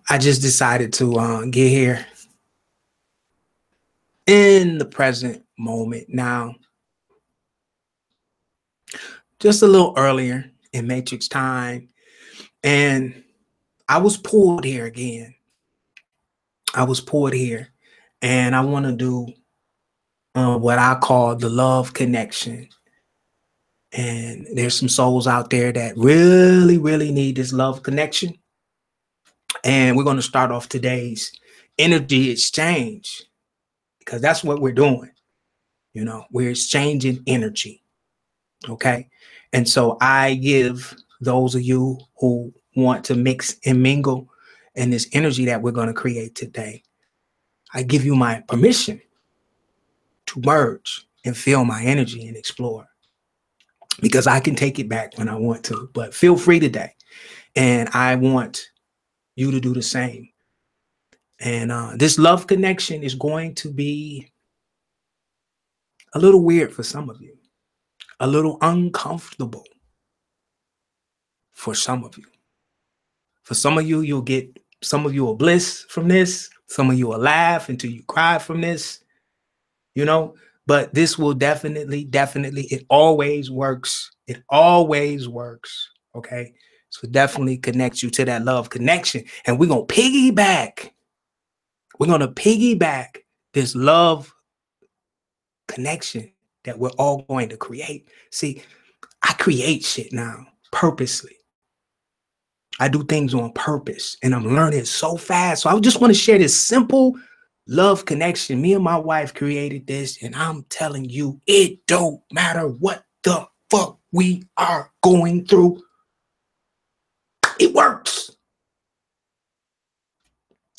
I just decided to get here in the present moment now, just a little earlier in Matrix time. And I was pulled here again. I was pulled here. And I want to do what I call the love connection. And there's some souls out there that really, really need this love connection. And we're going to start off today's energy exchange because that's what we're doing. You know, we're exchanging energy. Okay. And so I give those of you who want to mix and mingle in this energy that we're going to create today, I give you my permission to merge and feel my energy and explore, because I can take it back when I want to, but feel free today. And I want you to do the same. And this love connection is going to be a little weird for some of you, a little uncomfortable for some of you. For some of you, you'll get, some of you will bliss from this. Some of you will laugh until you cry from this, you know, but this will definitely, it always works. It always works. Okay. So definitely connect you to that love connection. And we're going to piggyback. We're going to piggyback this love connection that we're all going to create. See, I create shit now purposely. I do things on purpose and I'm learning so fast. So I just want to share this simple love connection. Me and my wife created this, and I'm telling you, it don't matter what the fuck we are going through. It works.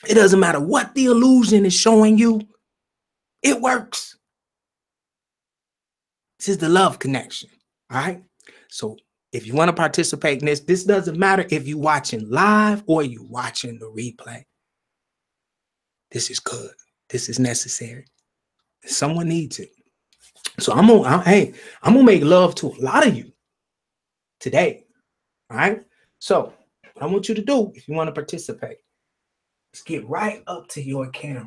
It doesn't matter what the illusion is showing you. It works. This is the love connection. All right. So if you want to participate in this doesn't matter if you're watching live or you're watching the replay. This is good. This is necessary. Someone needs it. So I'm gonna make love to a lot of you today. All right. So what I want you to do, if you want to participate, is get right up to your camera.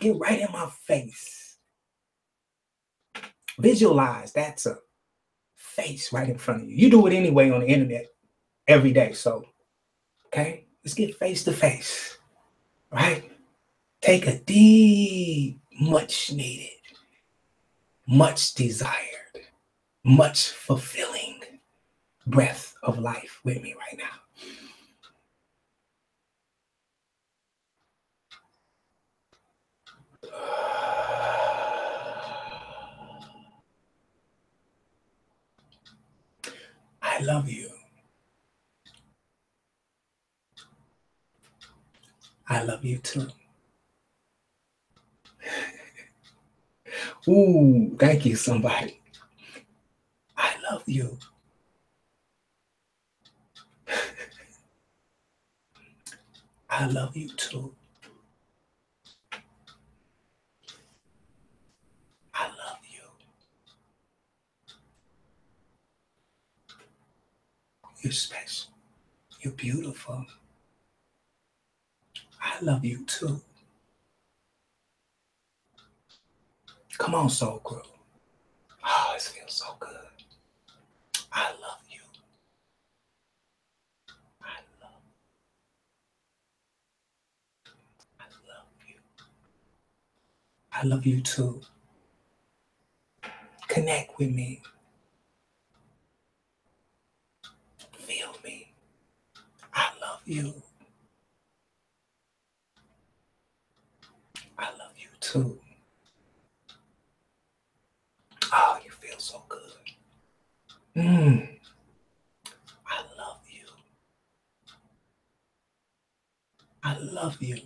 Get right in my face. Visualize that's a face right in front of you. You do it anyway on the internet every day. So, okay, let's get face to face, right? Take a deep, much needed, much desired, much fulfilling breath of life with me right now. I love you. I love you too. Ooh, thank you, somebody. I love you. I love you too. I love you. You're special. You're beautiful. I love you too. Come on, Soul Crew. Oh, this feels so good. I love you. I love you. I love you too. Connect with me. Feel me. I love you. I love you too. Oh, you feel so good. I love you. I love you.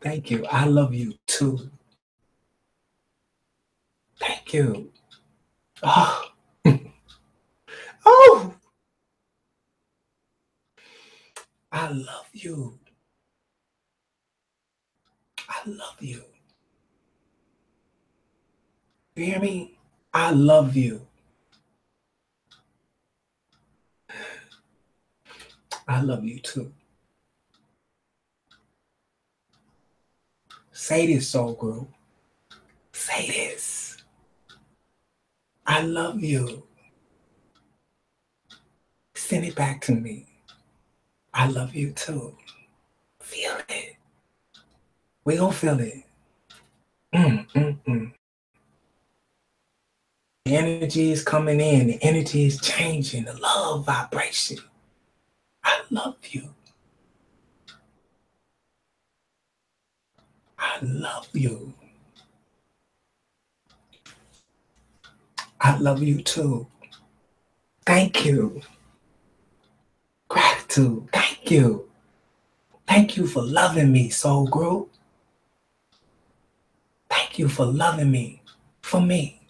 Thank you. I love you too. Thank you. Oh. Oh. I love you. I love you. You hear me? I love you. I love you too. Say this, soul group. Say this. I love you. Send it back to me. I love you too. Feel it. We gonna feel it. The energy is coming in. The energy is changing. The love vibration. I love you. I love you. I love you too. Thank you. Gratitude. Thank you. Thank you for loving me, soul group. Thank you for loving me. For me.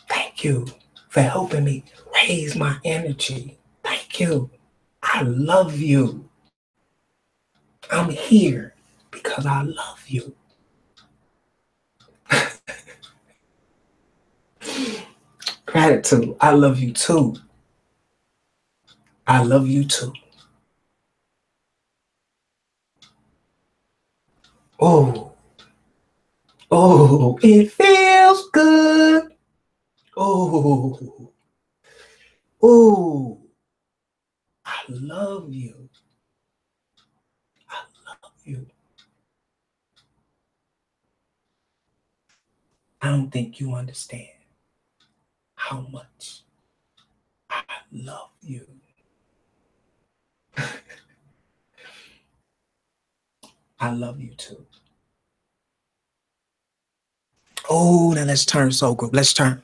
Thank you for helping me raise my energy. Thank you. I love you. I'm here because I love you. Gratitude. I love you too. I love you too. Oh. Oh, it feels good. Oh. Oh. I love you. I love you. I don't think you understand how much I love you. I love you too. Oh, now let's turn, soul group. Let's turn.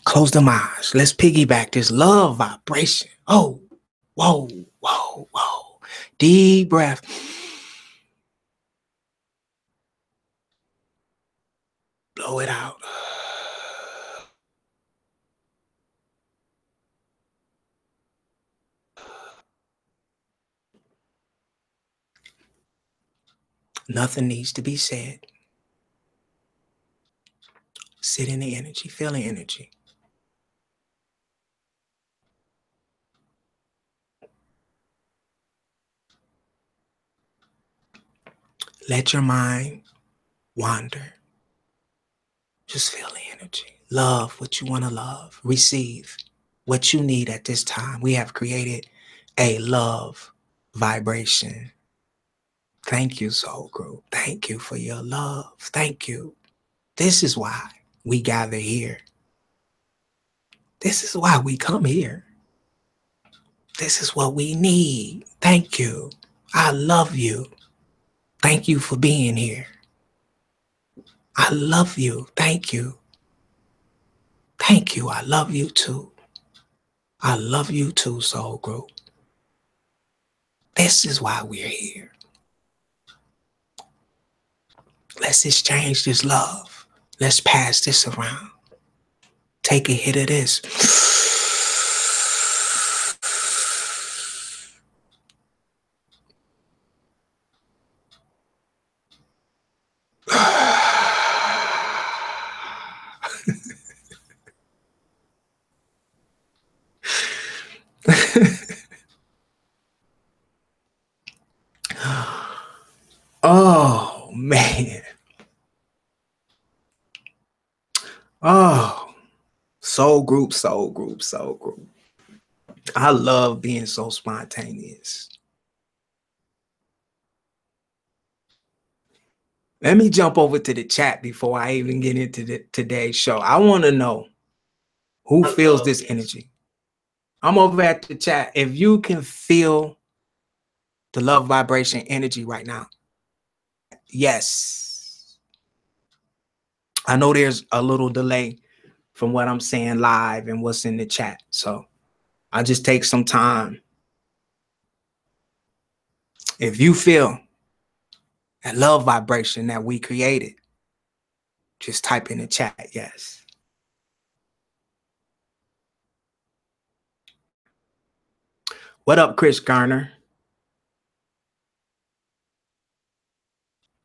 Close them eyes. Let's piggyback this love vibration. Oh, whoa, whoa, whoa. Deep breath. Blow it out. Nothing needs to be said. Sit in the energy, feel the energy. Let your mind wander. Just feel the energy. Love what you want to love. Receive what you need at this time. We have created a love vibration. Thank you, soul group. Thank you for your love. Thank you. This is why we gather here. This is why we come here. This is what we need. Thank you. I love you. Thank you for being here. I love you. Thank you. Thank you. I love you too. I love you too, soul group. This is why we're here. Let's exchange this love. Let's pass this around. Take a hit of this. Oh, man. Oh, soul group, soul group, soul group. I love being so spontaneous. Let me jump over to the chat before I even get into today's show. I want to know who feels this energy. I'm over at the chat. If you can feel the love vibration energy right now. Yes. I know there's a little delay from what I'm saying live and what's in the chat. So I'll just take some time. If you feel that love vibration that we created, just type in the chat, yes. What up, Chris Garner?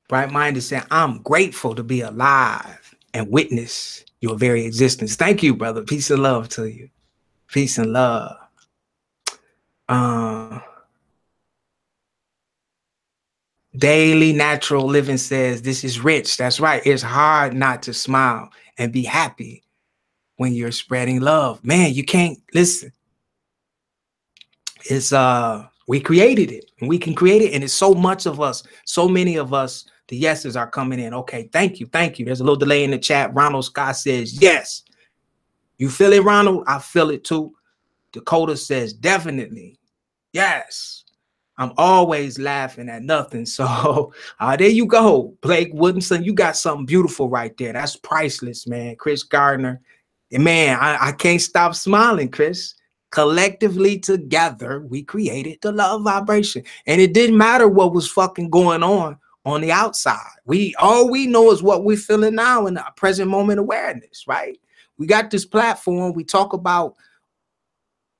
Bright Minded said, I'm grateful to be alive and witness your very existence. Thank you, brother. Peace and love to you. Peace and love. Uh, Daily Natural Living says this is rich. That's right. It's hard not to smile and be happy when you're spreading love. Man, you can't listen. It's we created it and we can create it. And it's so much of us, so many of us, the yeses are coming in. Okay, thank you. Thank you. There's a little delay in the chat. Ronald Scott says yes. You feel it, Ronald? I feel it too. Dakota says definitely. Yes. I'm always laughing at nothing. So there you go. Blake Woodinson, you got something beautiful right there. That's priceless, man. Chris Gardner. And man, I can't stop smiling, Chris. Collectively together, we created the love vibration. And it didn't matter what was fucking going on the outside. All we know is what we're feeling now in the present moment awareness, right? We got this platform. We talk about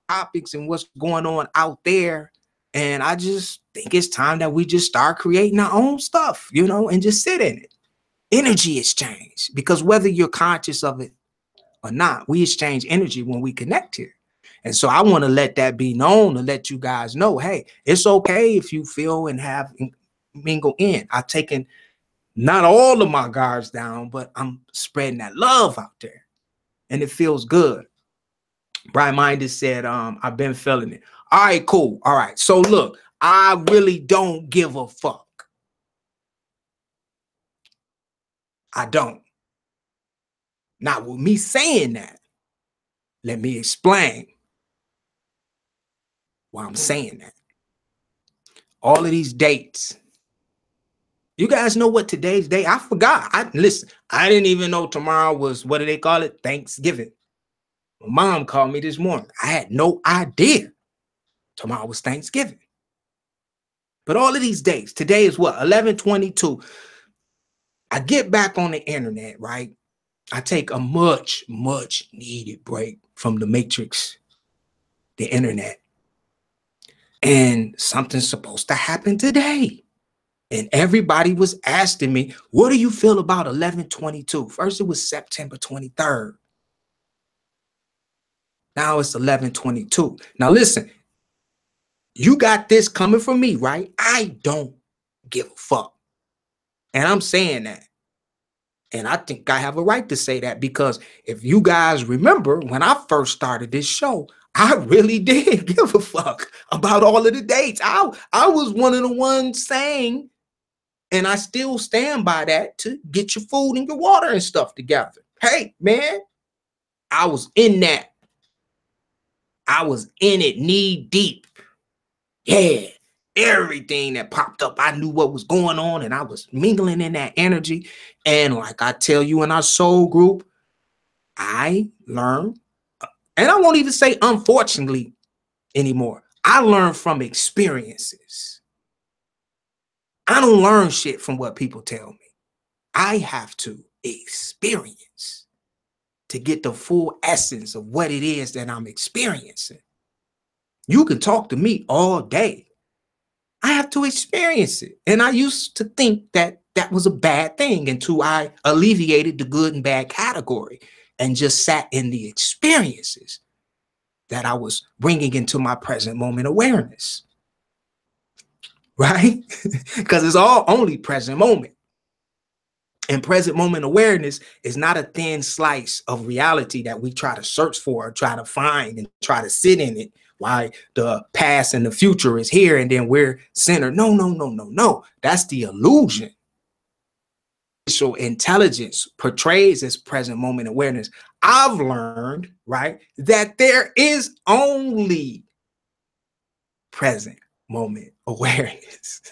topics and what's going on out there. And I just think it's time that we just start creating our own stuff, you know, and just sit in it. Energy exchange, because whether you're conscious of it or not, we exchange energy when we connect here. And so I want to let that be known to let you guys know, hey, it's okay if you feel and have mingle in. I've taken not all of my guards down, but I'm spreading that love out there. And it feels good. Bright Minded said, I've been feeling it. All right, cool. All right. So look, I really don't give a fuck. I don't. Now, with me saying that, let me explain why I'm saying that. All of these dates. You guys know what today's day? I forgot. Listen, I didn't even know tomorrow was, what do they call it? Thanksgiving. My mom called me this morning. I had no idea tomorrow was Thanksgiving. But all of these dates, today is what? 11/22. I get back on the internet, right? I take a much, much needed break from the matrix, the internet. And something's supposed to happen today. And everybody was asking me, what do you feel about 11/22? First, it was September 23rd. Now it's 11/22. Now listen, you got this coming from me, right? I don't give a fuck. And I'm saying that. And I think I have a right to say that, because if you guys remember, when I first started this show, I really did give a fuck about all of the dates. I was one of the ones saying, and I still stand by that, to get your food and your water and stuff together. Hey, man, I was in that. I was in it knee deep. Yeah, everything that popped up, I knew what was going on, and I was mingling in that energy. And like I tell you in our soul group, I learned, and I won't even say unfortunately anymore. I learned from experiences. I don't learn shit from what people tell me. I have to experience to get the full essence of what it is that I'm experiencing. You can talk to me all day. I have to experience it. And I used to think that that was a bad thing until I alleviated the good and bad category and just sat in the experiences that I was bringing into my present moment awareness. Right? Because it's all only present moment. And present moment awareness is not a thin slice of reality that we try to search for, or try to find and try to sit in it while the past and the future is here and then we're centered. No, no, no, no, no. That's the illusion. So intelligence portrays as present moment awareness. I've learned, right, that there is only present moment awareness.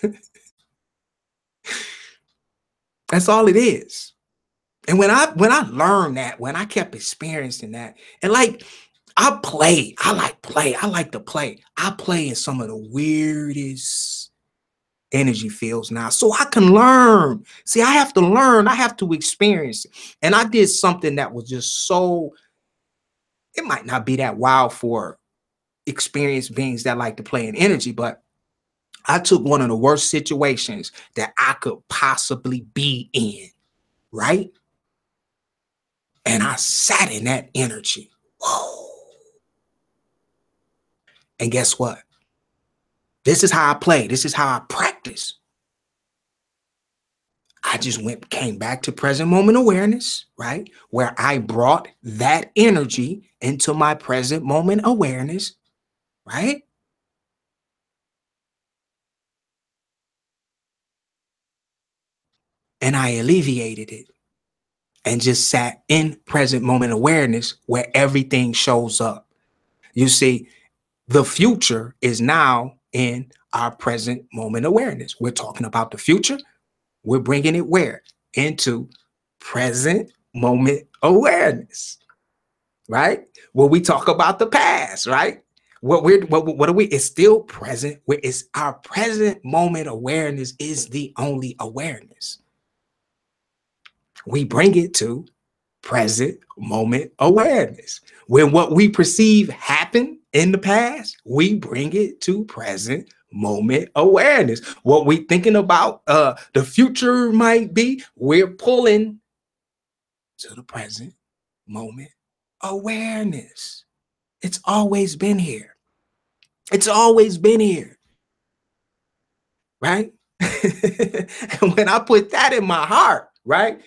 That's all it is. And when I learned that, when I kept experiencing that, and like I like to play. I play in some of the weirdest energy fields now, so I can learn. See, I have to learn. I have to experience it. And I did something that was just so, it might not be that wild for experienced beings that like to play in energy, but I took one of the worst situations that I could possibly be in, right? And I sat in that energy. Whoa. And guess what? This is how I play. This is how I practice. I just came back to present moment awareness, right? Where I brought that energy into my present moment awareness, right? And I alleviated it and just sat in present moment awareness where everything shows up. You see, the future is now in our present moment awareness. We're talking about the future. We're bringing it where? Into present moment awareness, right? When we talk about the past, right? What are we? It's still present. It's our present moment awareness is the only awareness. We bring it to present moment awareness. When what we perceive happened in the past, we bring it to present moment awareness. What we thinking about the future might be, we're pulling to the present moment awareness. It's always been here. It's always been here, right? And when I put that in my heart, right?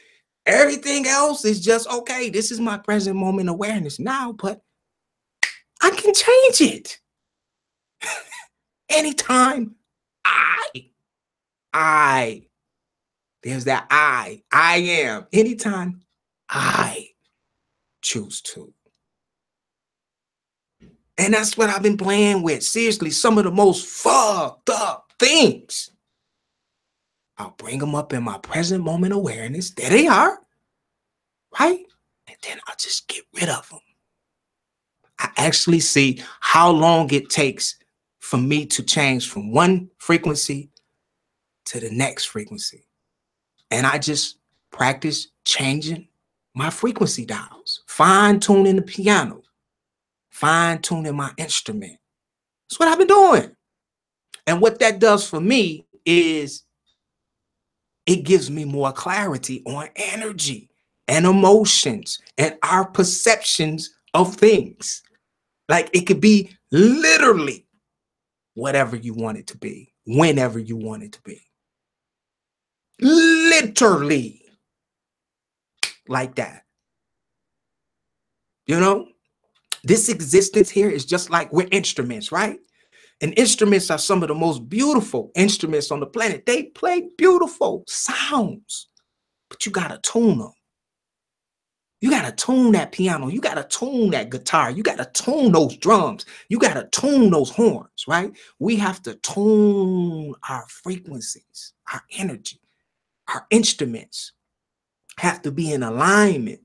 Everything else is just, okay, this is my present moment awareness now, but I can change it. Anytime there's that I am. Anytime I choose to. And that's what I've been playing with. Seriously, some of the most fucked up things. I'll bring them up in my present moment awareness. There they are, right? And then I'll just get rid of them. I actually see how long it takes for me to change from one frequency to the next frequency. And I just practice changing my frequency dials, fine-tuning the piano, fine-tuning my instrument. That's what I've been doing. And what that does for me is it gives me more clarity on energy and emotions and our perceptions of things. Like it could be literally whatever you want it to be, whenever you want it to be. Literally like that. You know, this existence here is just like we're instruments, right? And instruments are some of the most beautiful instruments on the planet. They play beautiful sounds, but you got to tune them. You got to tune that piano. You got to tune that guitar. You got to tune those drums. You got to tune those horns, right? We have to tune our frequencies, our energy, our instruments have to be in alignment,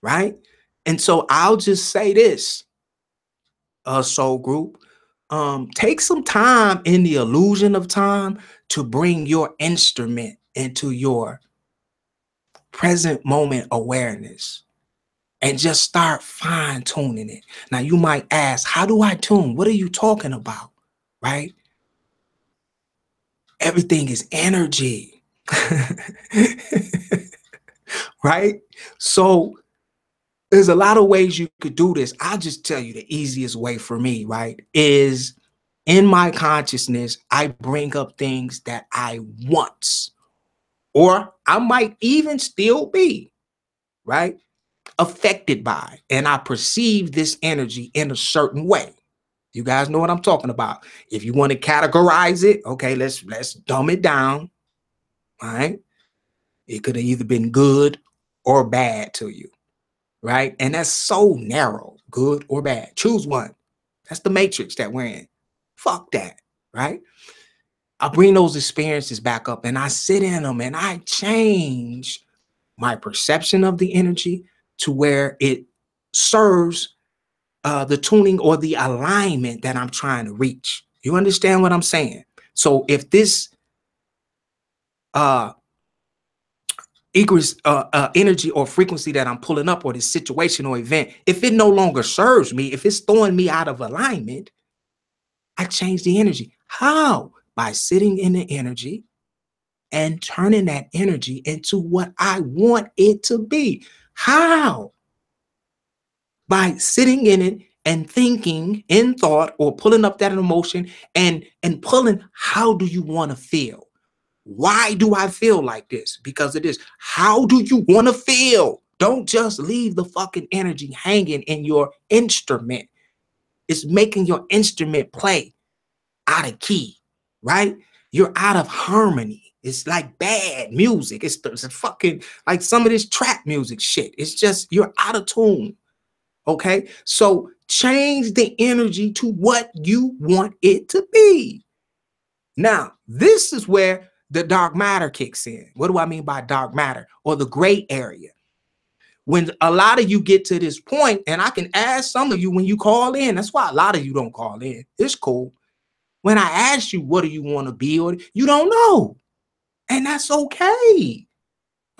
right? And so I'll just say this, soul group, take some time in the illusion of time to bring your instrument into your present moment awareness and just start fine tuning it. Now you might ask, how do I tune? What are you talking about? Right? Everything is energy. Right? So there's a lot of ways you could do this. I'll just tell you the easiest way for me, right, is in my consciousness, I bring up things that I once, or I might even still be, right, affected by, and I perceive this energy in a certain way. You guys know what I'm talking about. If you want to categorize it, okay, let's dumb it down. All right. It could have either been good or bad to you, right? And that's so narrow, good or bad. Choose one. That's the matrix that we're in. Fuck that, right? I bring those experiences back up and I sit in them and I change my perception of the energy to where it serves the tuning or the alignment that I'm trying to reach. You understand what I'm saying? So if this equals energy or frequency that I'm pulling up, or this situation or event, if it no longer serves me, if it's throwing me out of alignment, I change the energy. How? By sitting in the energy and turning that energy into what I want it to be. How? By sitting in it and thinking in thought or pulling up that emotion and pulling, how do you want to feel? Why do I feel like this? Because it is. How do you want to feel? Don't just leave the fucking energy hanging in your instrument. It's making your instrument play out of key, right? You're out of harmony. It's like bad music. It's fucking like some of this trap music shit. It's just, you're out of tune. Okay. So change the energy to what you want it to be. Now, this is where the dark matter kicks in. What do I mean by dark matter, or the gray area? When a lot of you get to this point, and I can ask some of you when you call in, that's why a lot of you don't call in. It's cool. When I ask you, what do you want to be, or you don't know, and that's okay.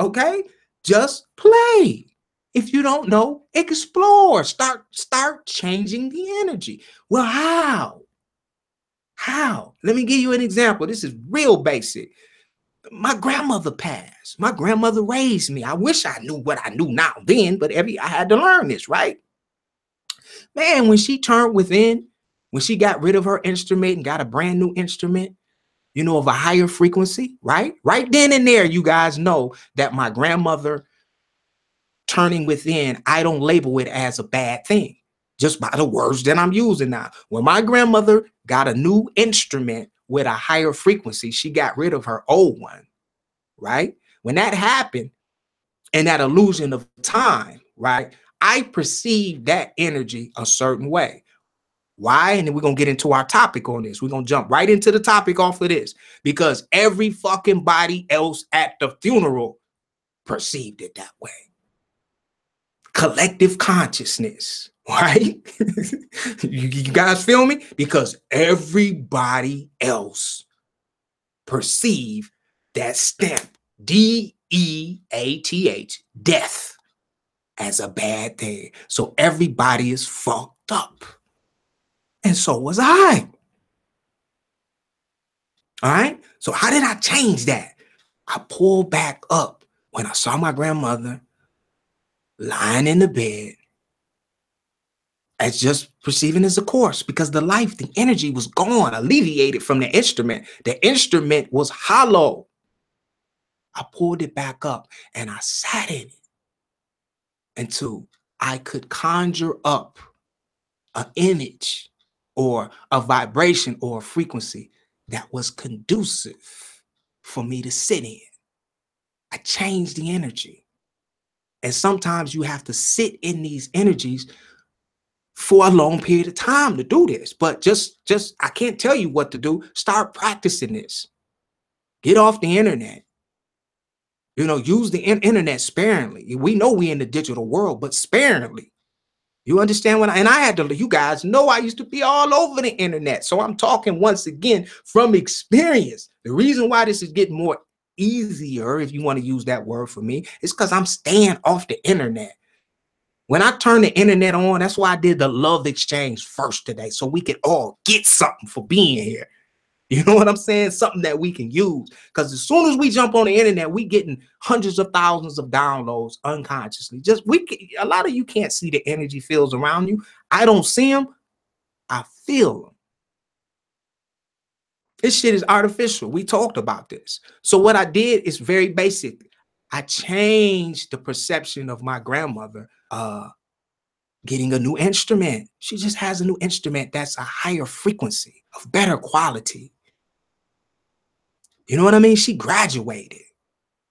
Okay, just play. If you don't know, explore. Start changing the energy. Well, how? How? Let me give you an example. This is real basic. My grandmother passed. My grandmother raised me. I wish I knew what I knew now then, but I had to learn this, right? Man, when she turned within, when she got rid of her instrument and got a brand new instrument, you know, of a higher frequency, right? Right then and there, you guys know that my grandmother turning within, I don't label it as a bad thing, just by the words that I'm using now. When my grandmother got a new instrument with a higher frequency, she got rid of her old one, right? When that happened, and that illusion of time, right? I perceive that energy a certain way. Why? And then we're going to get into our topic on this. We're going to jump right into the topic off of this, because every fucking body else at the funeral perceived it that way. Collective consciousness, right? you guys feel me? Because everybody else perceived that stamp, DEATH, death, as a bad thing. So everybody is fucked up. And so was I. All right. So how did I change that? I pulled back up when I saw my grandmother lying in the bed, as just perceiving as a corpse, because the life, the energy was gone, alleviated from the instrument. The instrument was hollow. I pulled it back up and I sat in it until I could conjure up an image or a vibration or a frequency that was conducive for me to sit in. I changed the energy. And sometimes you have to sit in these energies for a long period of time to do this. But just I can't tell you what to do. Start practicing this. Get off the internet. You know, use the internet sparingly. We know we in the digital world, but sparingly. You understand what and I had to, you guys know I used to be all over the internet. So I'm talking once again from experience. The reason why this is getting more easier, if you want to use that word for me, is because I'm staying off the internet. When I turn the internet on, that's why I did the love exchange first today, so we could all get something for being here. You know what I'm saying? Something that we can use. Because as soon as we jump on the internet, we getting hundreds of thousands of downloads unconsciously. A lot of you can't see the energy fields around you. I don't see them. I feel them. This shit is artificial. We talked about this. So what I did is very basic. I changed the perception of my grandmother getting a new instrument. She just has a new instrument that's a higher frequency, of better quality. You know what I mean? She graduated,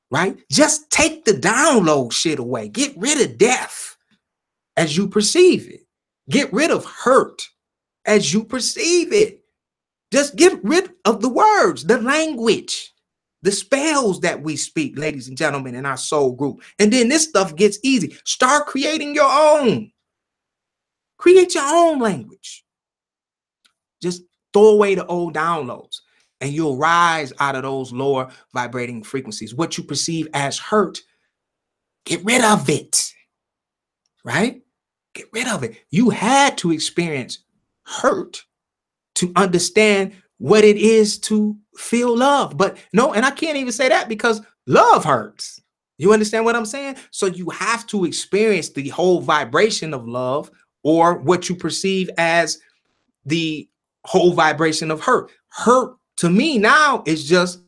right? Just take the download shit away. Get rid of death as you perceive it. Get rid of hurt as you perceive it. Just get rid of the words, the language, the spells that we speak, ladies and gentlemen, in our soul group. And then this stuff gets easy. Start creating your own. Create your own language. Just throw away the old downloads, and you'll rise out of those lower vibrating frequencies. What you perceive as hurt, get rid of it, right? Get rid of it. You had to experience hurt to understand what it is to feel love. But no, and I can't even say that, because love hurts. You understand what I'm saying? So you have to experience the whole vibration of love or what you perceive as the whole vibration of hurt. Hurt to me now is just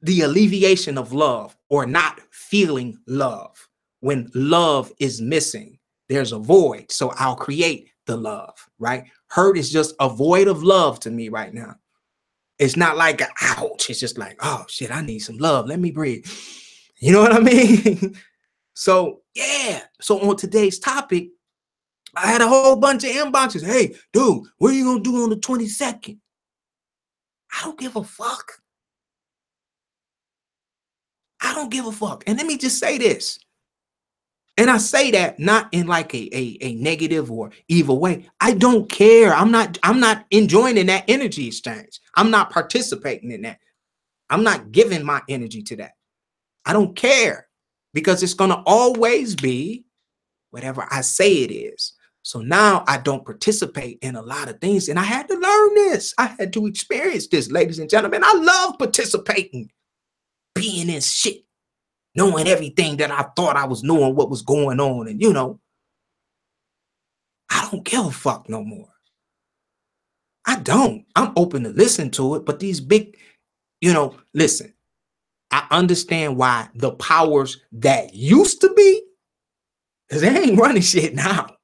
the alleviation of love or not feeling love. When love is missing, there's a void. So I'll create the love, right? Hurt is just a void of love to me right now. It's not like ouch. It's just like, oh shit, I need some love. Let me breathe. You know what I mean? So yeah. So on today's topic, I had a whole bunch of inboxes. Hey, dude, what are you gonna do on the 22nd? I don't give a fuck. I don't give a fuck. And let me just say this. And I say that not in like a negative or evil way. I don't care. I'm not enjoying in that energy exchange. I'm not participating in that. I'm not giving my energy to that. I don't care because it's going to always be whatever I say it is. So now I don't participate in a lot of things. And I had to learn this. I had to experience this, ladies and gentlemen. I love participating, being in shit, knowing everything that I thought I was knowing what was going on. And, you know, I don't give a fuck no more. I don't. I'm open to listen to it. But these big, you know, listen, I understand why the powers that used to be, because they ain't running shit now.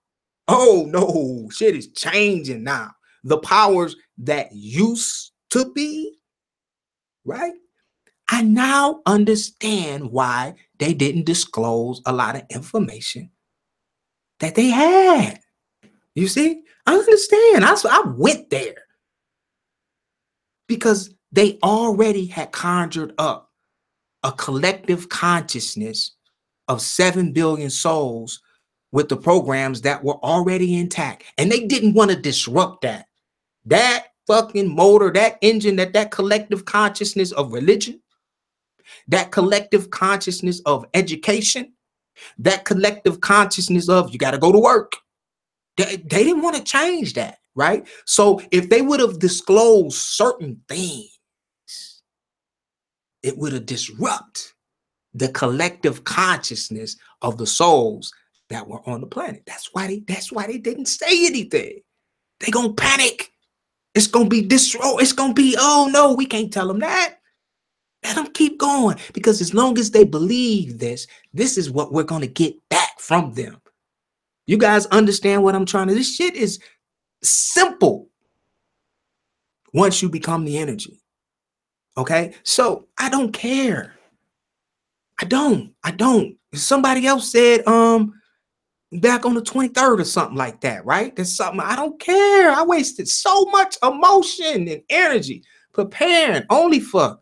Oh, no, shit is changing now. The powers that used to be, right? I now understand why they didn't disclose a lot of information that they had. You see, I understand. I went there because they already had conjured up a collective consciousness of 7 billion souls with the programs that were already intact. And they didn't want to disrupt that. That fucking motor, that engine, that collective consciousness of religion, that collective consciousness of education, that collective consciousness of you got to go to work. They didn't want to change that, right? So if they would have disclosed certain things, it would have disrupted the collective consciousness of the souls that were on the planet. That's why they didn't say anything. They gonna panic. It's gonna be destroyed. It's gonna be, oh no, we can't tell them that. Let them keep going. Because as long as they believe this is what we're gonna get back from them. You guys understand what I'm trying to? This shit is simple once you become the energy. Okay? So I don't care. I don't. Somebody else said back on the 23rd or something like that, right? There's something. I don't care. I wasted so much emotion and energy preparing only for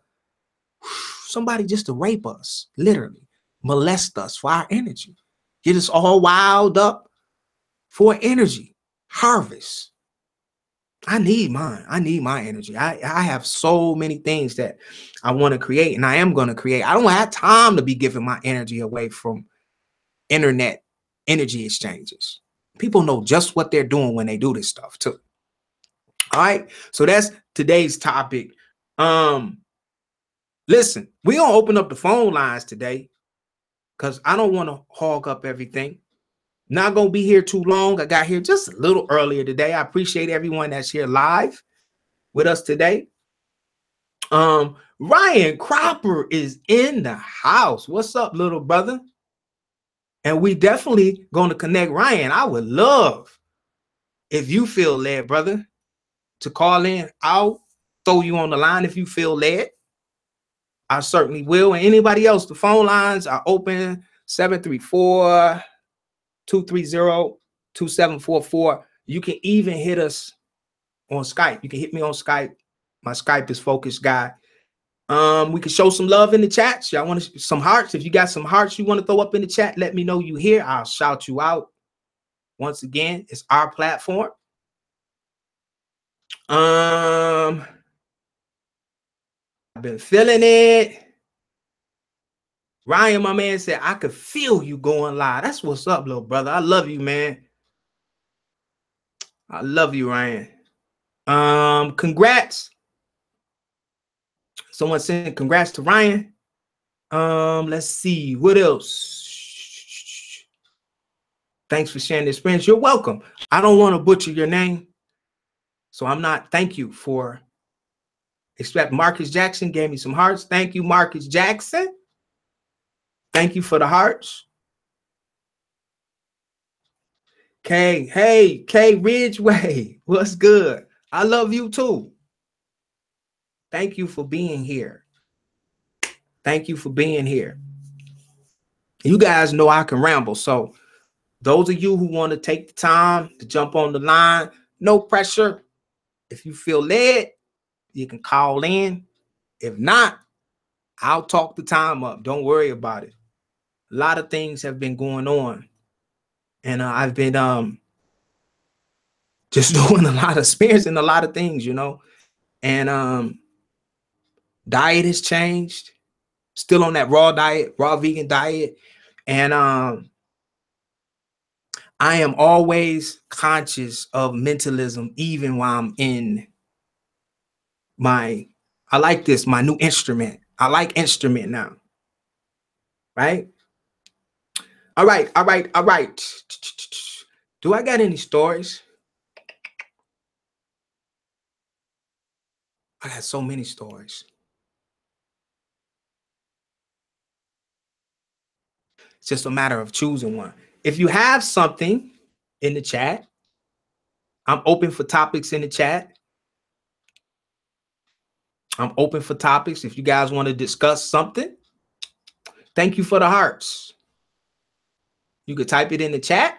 somebody just to rape us, literally molest us for our energy, get us all wild up for energy harvest. I need mine. I need my energy. I have so many things that I want to create, and I am going to create. I don't have time to be giving my energy away from internet energy exchanges. People know just what they're doing when they do this stuff too. All right. So that's today's topic. Listen, we're going to open up the phone lines today because I don't want to hog up everything. Not going to be here too long. I got here just a little earlier today. I appreciate everyone that's here live with us today. Ryan Cropper is in the house. What's up, little brother? And we definitely going to connect. Ryan, I would love if you feel led, brother, to call in. I'll throw you on the line if you feel led. I certainly will. And anybody else, the phone lines are open. 734-230-2744. You can even hit us on Skype. You can hit me on Skype. My Skype is Focusedguy. We can show some love in the chat. Y'all want some hearts? If you got some hearts you want to throw up in the chat, let me know you here. I'll shout you out. Once again, it's our platform. I've been feeling it. Ryan, my man, said, I could feel you going live. That's what's up, little brother. I love you, man. I love you, Ryan. Congrats. Someone said congrats to Ryan. Let's see. What else? Thanks for sharing the experience. You're welcome. I don't want to butcher your name, so I'm not. Thank you for. Expect Marcus Jackson gave me some hearts. Thank you, Marcus Jackson. Thank you for the hearts. K, hey, K Ridgeway, what's good? I love you too. Thank you for being here. Thank you for being here. You guys know I can ramble, so those of you who want to take the time to jump on the line, no pressure. If you feel led, you can call in. If not, I'll talk the time up. Don't worry about it. A lot of things have been going on, and I've been just doing a lot of experiencing a lot of things, you know. And diet has changed. Still on that raw diet, raw vegan diet, and I am always conscious of mentalism, even while I'm in my. I like this, my new instrument. I like instrument now, right? All right, all right, all right. Do I got any stories? I got so many stories. It's just a matter of choosing one. If you have something in the chat, I'm open for topics in the chat. I'm open for topics. If you guys want to discuss something, thank you for the hearts. You could type it in the chat.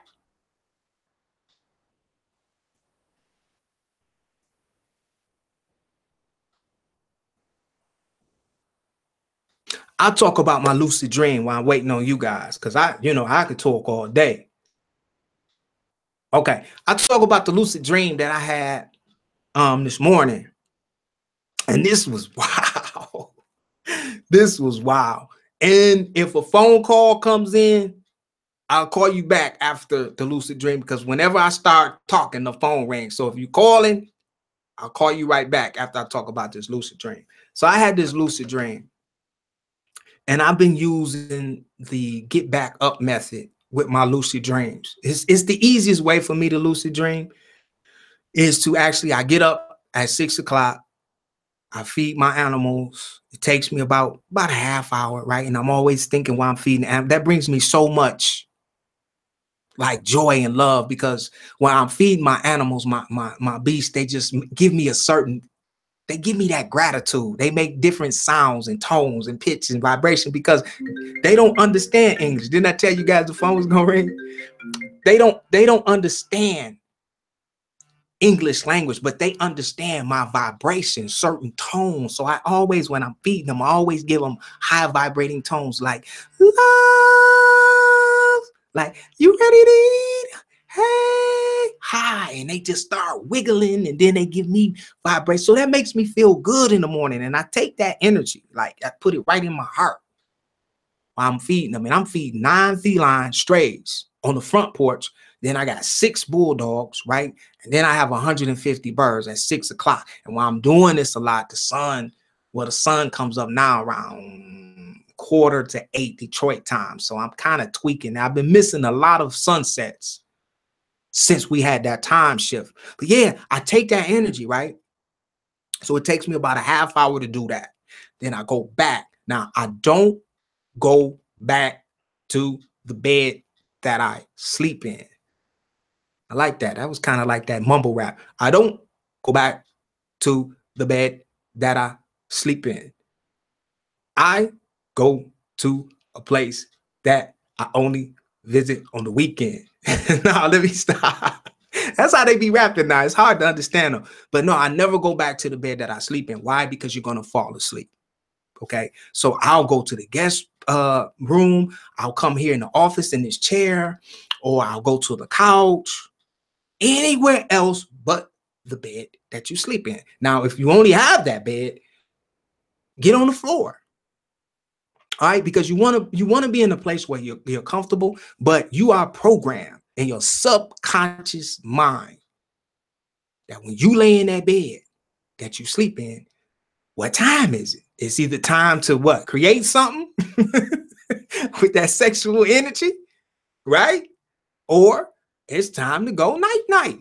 I'll talk about my lucid dream while I'm waiting on you guys, because I could talk all day. Okay, I'll talk about the lucid dream that I had this morning. And this was wow. This was wow. And if a phone call comes in, I'll call you back after the lucid dream, because whenever I start talking, the phone rings. So if you're calling, I'll call you right back after I talk about this lucid dream. So I had this lucid dream, and I've been using the get back up method with my lucid dreams. It's the easiest way for me to lucid dream is to actually, I get up at 6 o'clock. I feed my animals. It takes me about a half hour, right? And I'm always thinking while I'm feeding. And that brings me so much like joy and love, because when I'm feeding my animals, my beasts, they just give me they give me that gratitude. They make different sounds and tones and pitch and vibration because they don't understand English. Didn't I tell you guys the phone was gonna ring? They don't understand English language, but they understand my vibration, certain tones. So I always, when I'm feeding them, I always give them high vibrating tones like love, like you ready to eat? Hey, hi. And they just start wiggling, and then they give me vibration. So that makes me feel good in the morning. And I take that energy, like I put it right in my heart while I'm feeding them. And I'm feeding 9 feline strays on the front porch. Then I got 6 bulldogs, right? And then I have 150 birds at 6 o'clock. And while I'm doing this a lot, the sun comes up now around 7:45 Detroit time. So I'm kind of tweaking. I've been missing a lot of sunsets since we had that time shift. But yeah, I take that energy, right? So it takes me about a half hour to do that. Then I go back. Now, I don't go back to the bed that I sleep in. I like that. That was kind of like that mumble rap. I don't go back to the bed that I sleep in. I go to a place that I only visit on the weekend. No, let me stop. That's how they be rapping now. It's hard to understand them. But no, I never go back to the bed that I sleep in. Why? Because you're going to fall asleep. Okay. So I'll go to the guest room. I'll come here in the office in this chair, or I'll go to the couch, anywhere else but the bed that you sleep in. Now, if you only have that bed, get on the floor. All right, because you want to be in a place where you're comfortable, but you are programmed in your subconscious mind that when you lay in that bed that you sleep in, what time is it? It's either time to what? Create something with that sexual energy, right? or it's time to go night-night.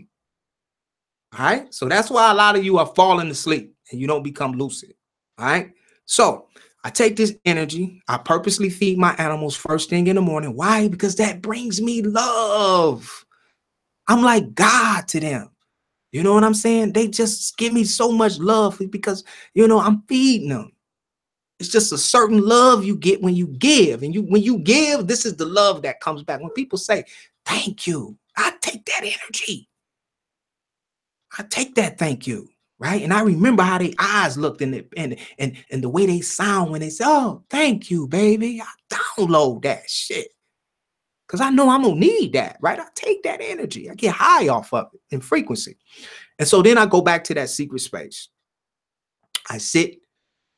All right. So that's why a lot of you are falling asleep and you don't become lucid. All right. So I take this energy. I purposely feed my animals first thing in the morning. Why? Because that brings me love. I'm like God to them. You know what I'm saying? They just give me so much love because, you know, I'm feeding them. It's just a certain love you get when you give. And when you give, this is the love that comes back. When people say, thank you, I take that energy. I take that thank you, right? And I remember how their eyes looked and the way they sound when they say, oh, thank you, baby. I download that shit. Because I know I'm going to need that, right? I take that energy. I get high off of it in frequency. And so then I go back to that secret space. I sit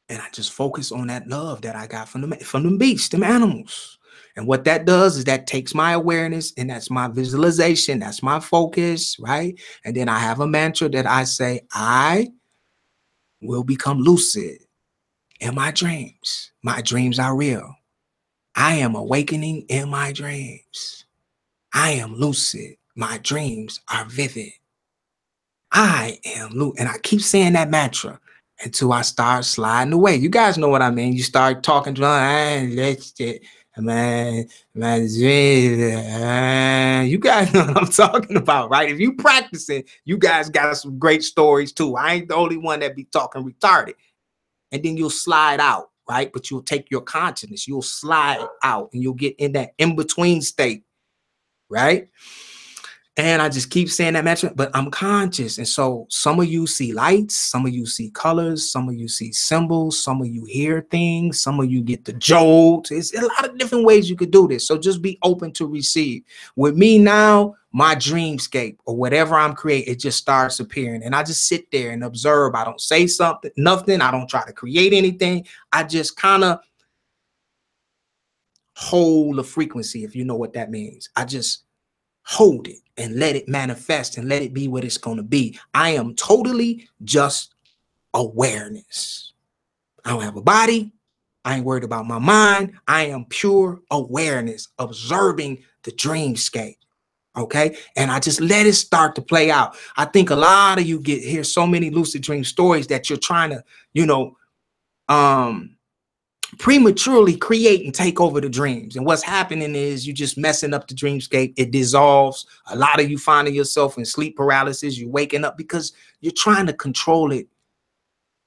and I just focus on that love that I got from the beasts, them animals. And what that does is that takes my awareness, and that's my visualization. That's my focus, right? And then I have a mantra that I say, I will become lucid in my dreams. My dreams are real. I am awakening in my dreams. I am lucid. My dreams are vivid. I am lucid. And I keep saying that mantra until I start sliding away. You guys know what I mean. You start talking to man, you guys know what I'm talking about, right? If you practicing, you guys got some great stories too. I ain't the only one that be talking retarded. And then you'll slide out, right? But you'll take your consciousness, you'll slide out, and you'll get in that in-between state, right? And I just keep saying that mantra, but I'm conscious. And so some of you see lights, some of you see colors, some of you see symbols, some of you hear things, some of you get the jolt. It's a lot of different ways you could do this. So just be open to receive. With me now, my dreamscape or whatever I'm creating, it just starts appearing. And I just sit there and observe. I don't say nothing. I don't try to create anything. I just kind of hold the frequency, if you know what that means. I just hold it and let it manifest and let it be what it's going to be. I am totally just awareness. I don't have a body. I ain't worried about my mind. I am pure awareness, observing the dreamscape. Okay. And I just let it start to play out. I think a lot of you hear so many lucid dream stories that you're trying to, you know, prematurely create and take over the dreams. And what's happening is you just messing up the dreamscape. It dissolves. A lot of you finding yourself in sleep paralysis. You're waking up because you're trying to control it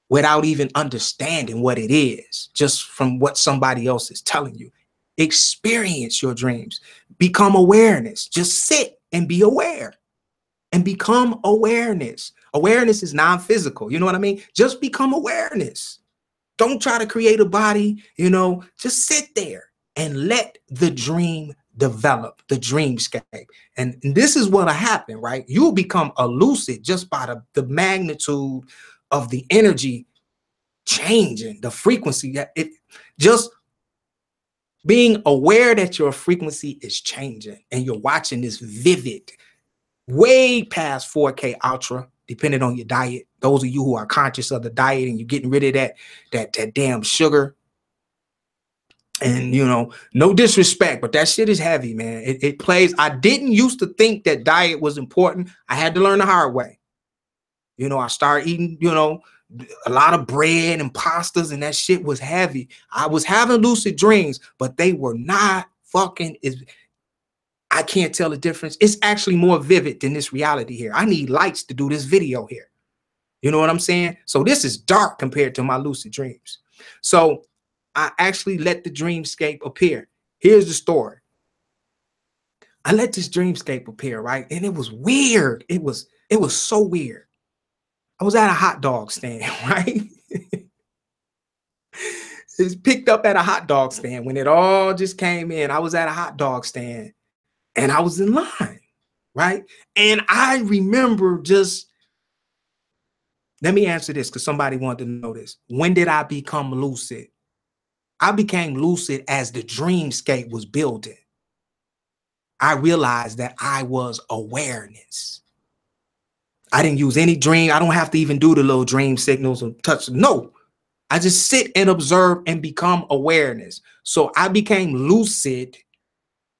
without even understanding what it is, just from what somebody else is telling you. Experience your dreams. Become awareness. Just sit and be aware and become awareness. Awareness is non-physical. You know what I mean? Just become awareness. Don't try to create a body, you know, just sit there and let the dream develop, the dreamscape. And this is what'll happen, right? You'll become a lucid just by the magnitude of the energy changing, the frequency. It just being aware that your frequency is changing and you're watching this vivid, way past 4K ultra, depending on your diet. Those of you who are conscious of the diet and you're getting rid of that damn sugar. And, you know, no disrespect, but that shit is heavy, man. It plays. I didn't used to think that diet was important. I had to learn the hard way. You know, I started eating, you know, a lot of bread and pastas, and that shit was heavy. I was having lucid dreams, but they were not fucking I can't tell the difference. It's actually more vivid than this reality here. I need lights to do this video here. You know what I'm saying? So this is dark compared to my lucid dreams. So I actually let the dreamscape appear. Here's the story. I let this dreamscape appear, right? And it was weird. It was so weird. I was at a hot dog stand, right? It's picked up at a hot dog stand. When it all just came in, I was at a hot dog stand and I was in line, right? And I remember just, let me answer this because somebody wanted to know this. When did I become lucid? I became lucid as the dreamscape was building. I realized that I was awareness. I didn't use any dream. I don't have to even do the little dream signals or touch. No, I just sit and observe and become awareness. So I became lucid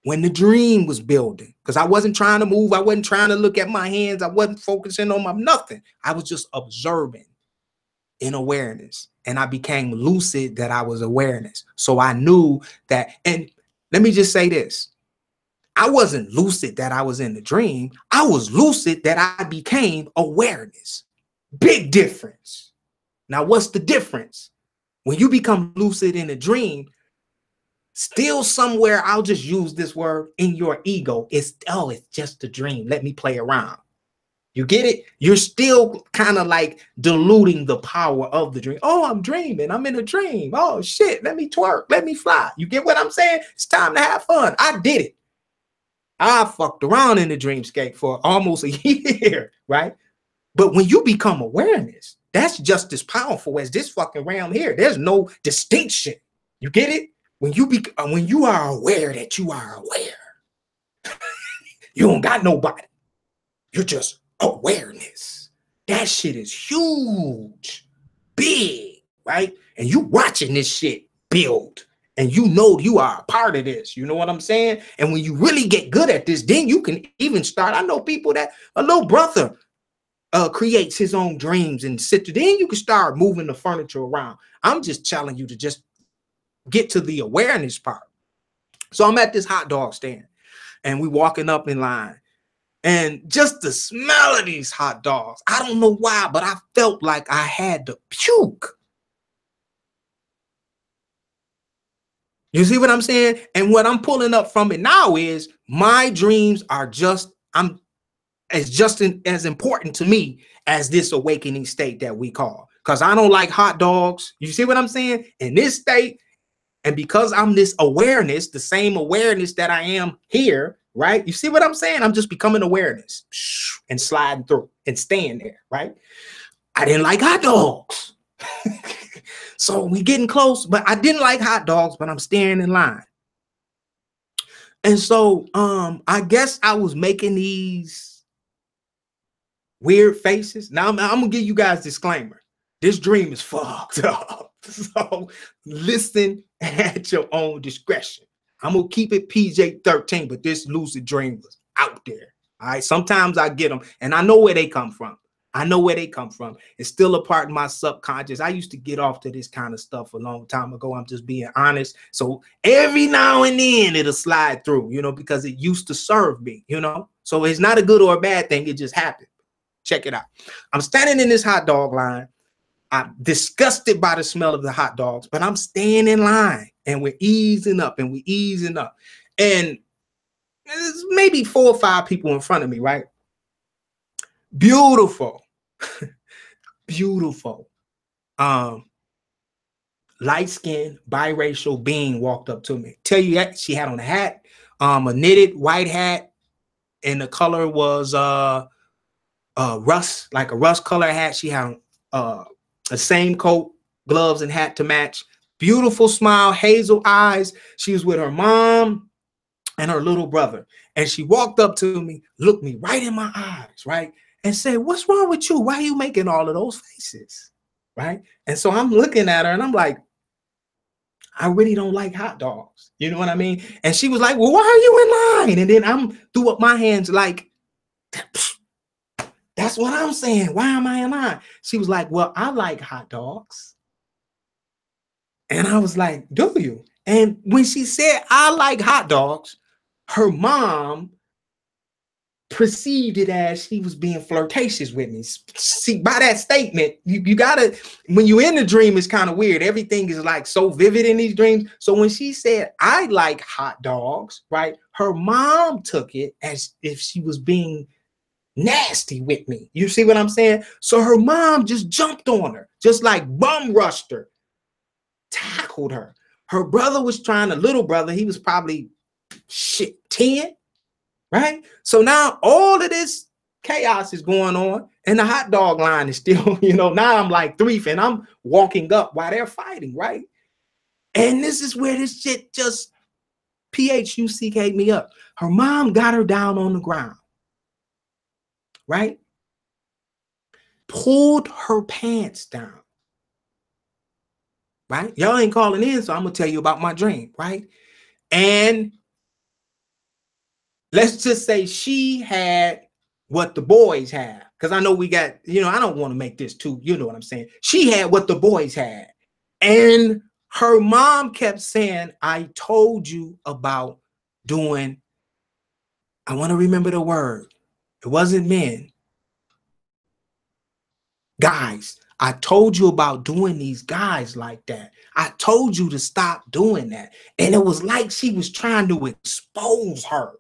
when the dream was building, because I wasn't trying to move. I wasn't trying to look at my hands. I wasn't focusing on my nothing. I was just observing in awareness. And I became lucid that I was awareness. So I knew that. And let me just say this. I wasn't lucid that I was in the dream. I was lucid that I became awareness. Big difference. Now, what's the difference? When you become lucid in a dream, still somewhere, I'll just use this word, in your ego, it's just a dream. Let me play around. You get it? You're still kind of like diluting the power of the dream. Oh, I'm dreaming. I'm in a dream. Oh, shit. Let me twerk. Let me fly. You get what I'm saying? It's time to have fun. I did it. I fucked around in the dreamscape for almost a year, right? But when you become awareness, that's just as powerful as this fucking realm here. There's no distinction. You get it? When you are aware that you are aware, you don't got nobody. You're just awareness. That shit is huge, big, right? And you watching this shit build. And you know you are a part of this. You know what I'm saying? And when you really get good at this, then you can even start. I know people that a little brother creates his own dreams and then you can start moving the furniture around. I'm just telling you to just get to the awareness part. So I'm at this hot dog stand and we walking up in line. And just the smell of these hot dogs, I don't know why, but I felt like I had to puke. You see what I'm saying? And what I'm pulling up from it now is my dreams are just as important to me as this awakening state that we call. Because I don't like hot dogs. You see what I'm saying? In this state, and because I'm this awareness, the same awareness that I am here, right? You see what I'm saying? I'm just becoming awareness and sliding through and staying there, right? I didn't like hot dogs. So we getting close, but I didn't like hot dogs, but I'm staying in line. And so I guess I was making these weird faces. Now I'm gonna give you guys a disclaimer. This dream is fucked up. So listen at your own discretion. I'm gonna keep it PJ-13, but this lucid dream was out there. All right. Sometimes I get them and I know where they come from. I know where they come from. It's still a part of my subconscious. I used to get off to this kind of stuff a long time ago. I'm just being honest. So every now and then it'll slide through, you know, because it used to serve me, you know. So it's not a good or a bad thing. It just happened. Check it out. I'm standing in this hot dog line. I'm disgusted by the smell of the hot dogs, but I'm staying in line and we're easing up and we're easing up. And there's maybe 4 or 5 people in front of me, right? Beautiful. Beautiful. Light-skinned, biracial being walked up to me. Tell you that she had on a hat, a knitted white hat, and the color was rust, like a rust color hat. She had the same coat, gloves, and hat to match. Beautiful smile, hazel eyes. She was with her mom and her little brother. And she walked up to me, looked me right in my eyes, right? And said, "What's wrong with you? Why are you making all of those faces?" Right? And so I'm looking at her and I'm like, I really don't like hot dogs. You know what I mean? And she was like, "Well, why are you in line?" And then I'm threw up my hands like, that's what I'm saying. Why am I in line? She was like, "Well, I like hot dogs." And I was like, "Do you?" And when she said, "I like hot dogs," her mom perceived it as she was being flirtatious with me. See, by that statement, you gotta, when you're in the dream, it's kind of weird. Everything is like so vivid in these dreams. So when she said, "I like hot dogs," right, her mom took it as if she was being nasty with me. You see what I'm saying? So her mom just jumped on her, just like bum rushed her, tackled her. Her brother was trying, a little brother, he was probably 10. Right? So now all of this chaos is going on and the hot dog line is still, you know, now I'm like 3 and I'm walking up while they're fighting, right? And this is where this shit just PHUCK'd me up. Her mom got her down on the ground, right? Pulled her pants down, right? Y'all ain't calling in, so I'm gonna tell you about my dream, right? And let's just say she had what the boys have. Because I know we got, I don't want to make this too, you know what I'm saying? She had what the boys had. And her mom kept saying, I told you about doing, I want to remember the word. It wasn't men. Guys. I told you about doing these guys like that. I told you to stop doing that. And it was like she was trying to expose her.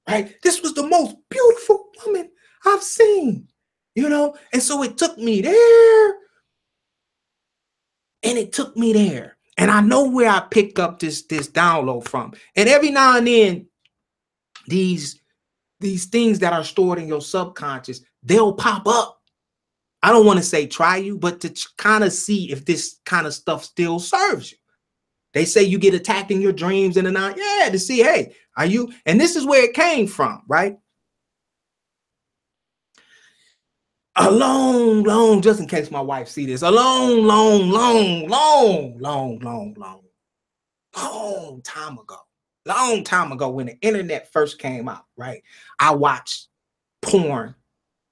Right? This was the most beautiful woman I've seen, and so it took me there, and it took me there. And I know where I picked up this download from. And every now and then, these things that are stored in your subconscious, they'll pop up. I don't want to say try you, but to kind of see if this kind of stuff still serves you. They say you get attacked in your dreams and the night. Yeah, to see, hey, are you? And this is where it came from, right? A long, just in case my wife see this, a long time ago. Long time ago when the internet first came out, right? I watched porn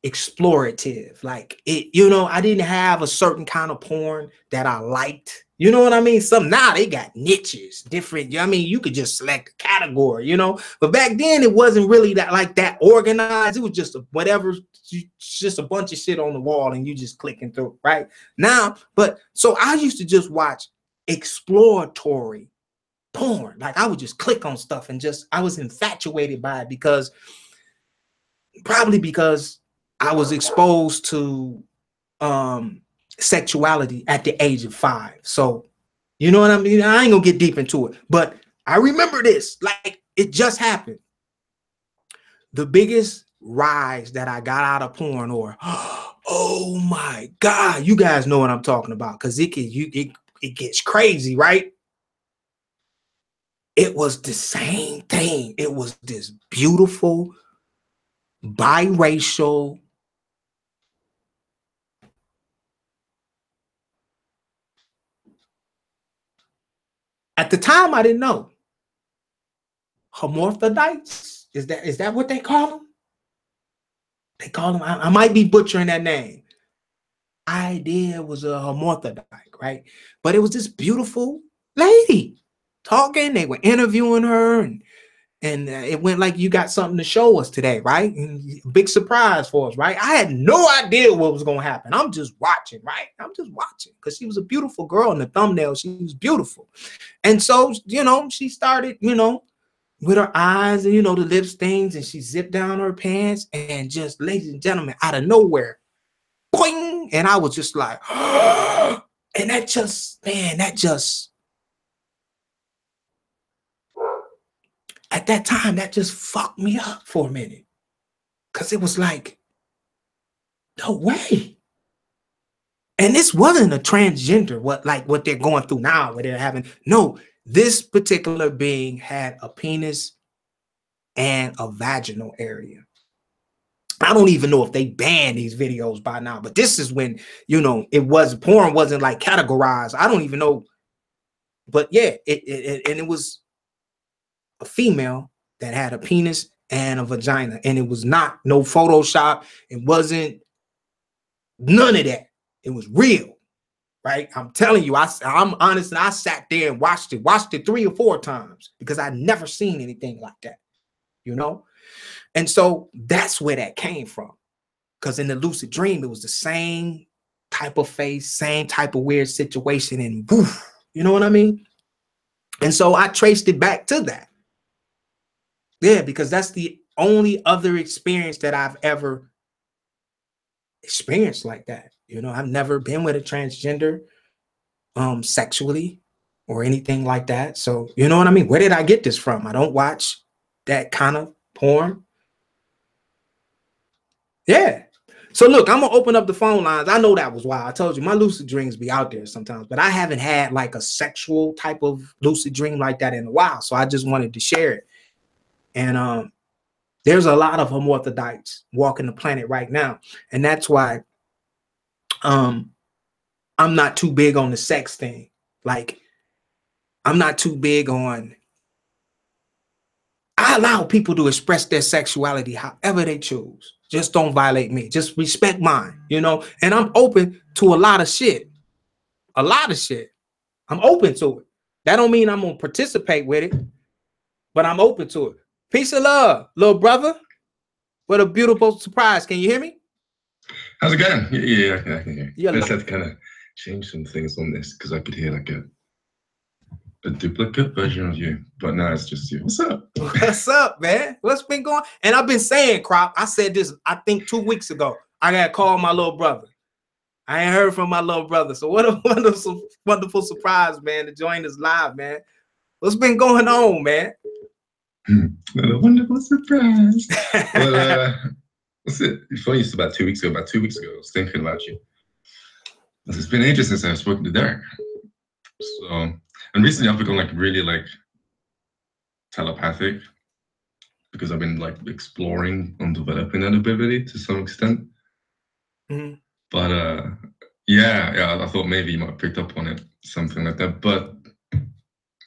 explorative. Like it, I didn't have a certain kind of porn that I liked. You know what I mean? Some now they got niches, different. I mean, you could just select a category, But back then it wasn't really that organized. It was just whatever, just a bunch of shit on the wall and you just clicking through, right? Now, but so I used to just watch exploratory porn. Like I would just click on stuff and I was infatuated by it probably because I was exposed to sexuality at the age of 5. So, you know what I mean? I ain't gonna get deep into it, but I remember this like it just happened. The biggest rise that I got out of porn, or oh my God, you guys know what I'm talking about, because it gets crazy, right? It was the same thing. It was this beautiful biracial at the time. I didn't know. Hermaphrodites, is that what they call them? They call them, I might be butchering that name. Idea was a hermaphrodite, right? But it was this beautiful lady talking. They were interviewing her, and it went like, you got something to show us today, right? And big surprise for us, right? I had no idea what was going to happen. I'm just watching, right? I'm just watching because she was a beautiful girl in the thumbnail. She was beautiful. And so, she started, with her eyes and, the lips things, and she zipped down her pants and just, ladies and gentlemen, out of nowhere, boing, and I was just like, and that just at that time, that just fucked me up for a minute. Because it was like, no way. And this wasn't a transgender, what they're going through now, where they're having, no, this particular being had a penis and a vaginal area. I don't even know if they banned these videos by now, but this is when, porn wasn't like categorized. I don't even know. But yeah, it was a female that had a penis and a vagina, and it was not no Photoshop. It wasn't none of that. It was real, right? I'm telling you, I'm honest, and I sat there and watched it 3 or 4 times because I'd never seen anything like that, And so that's where that came from. Because in the lucid dream, it was the same type of face, same type of weird situation, and woof, you know what I mean? And so I traced it back to that. Yeah, because that's the only other experience that I've ever experienced like that. I've never been with a transgender sexually or anything like that. So, you know what I mean? Where did I get this from? I don't watch that kind of porn. Yeah. So look, I'm gonna open up the phone lines. I know that was wild. I told you my lucid dreams be out there sometimes, but I haven't had like a sexual type of lucid dream like that in a while. So I just wanted to share it. And there's a lot of hermaphrodites walking the planet right now, and that's why I'm not too big on the sex thing. Like, I'm not too big on. I allow people to express their sexuality however they choose. Just don't violate me. Just respect mine, you know? And I'm open to a lot of shit. A lot of shit. I'm open to it. That don't mean I'm going to participate with it, but I'm open to it. Peace and love, little brother. What a beautiful surprise. Can you hear me? How's it going? Yeah, I can hear you. I just had to kind of change some things on this because I could hear like a duplicate version of you, but now it's just you. What's up? What's up, man? What's been going on? And I've been saying, Crop, I said this, I think 2 weeks ago, I got to call my little brother. I ain't heard from my little brother. So what a wonderful surprise, man, to join us live, man. What's been going on, man? What a wonderful surprise. Well, what's it? It's funny, it's about 2 weeks ago. About 2 weeks ago, I was thinking about you. It's been ages since I've spoken to Derek. So, and recently I've become like really like telepathic because I've been like exploring and developing that ability to some extent. Mm-hmm. But yeah, I thought maybe you might have picked up on it, something like that. But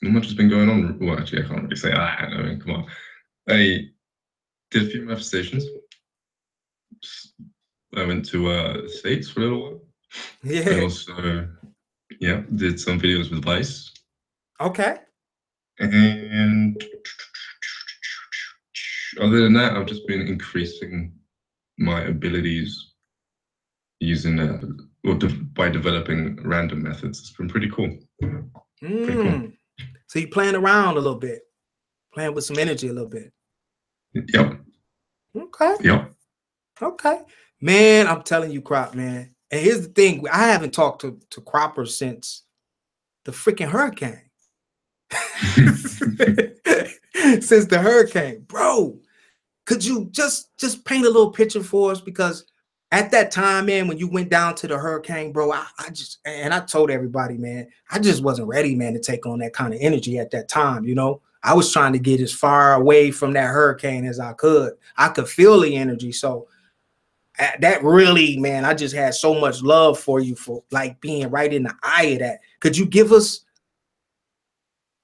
not much has been going on. Well, actually, I can't really say. I mean, come on. I did a few manifestations. I went to the States for a little while. Yeah. I also, yeah, did some videos with Vice. Okay. And other than that, I've just been increasing my abilities using by developing random methods. It's been pretty cool. Pretty cool. So you playing around a little bit, playing with some energy a little bit. Yep. Okay. Yep. Okay. Man, I'm telling you, Crop, man. And here's the thing. I haven't talked to Cropper since the freaking hurricane. Since the hurricane. Bro, could you just paint a little picture for us? Because at that time, man, when you went down to the hurricane, bro, I told everybody, man, I just wasn't ready, man, to take on that kind of energy at that time, you know? I was trying to get as far away from that hurricane as I could. I could feel the energy. So that really, man, I just had so much love for you for like being right in the eye of that. Could you give us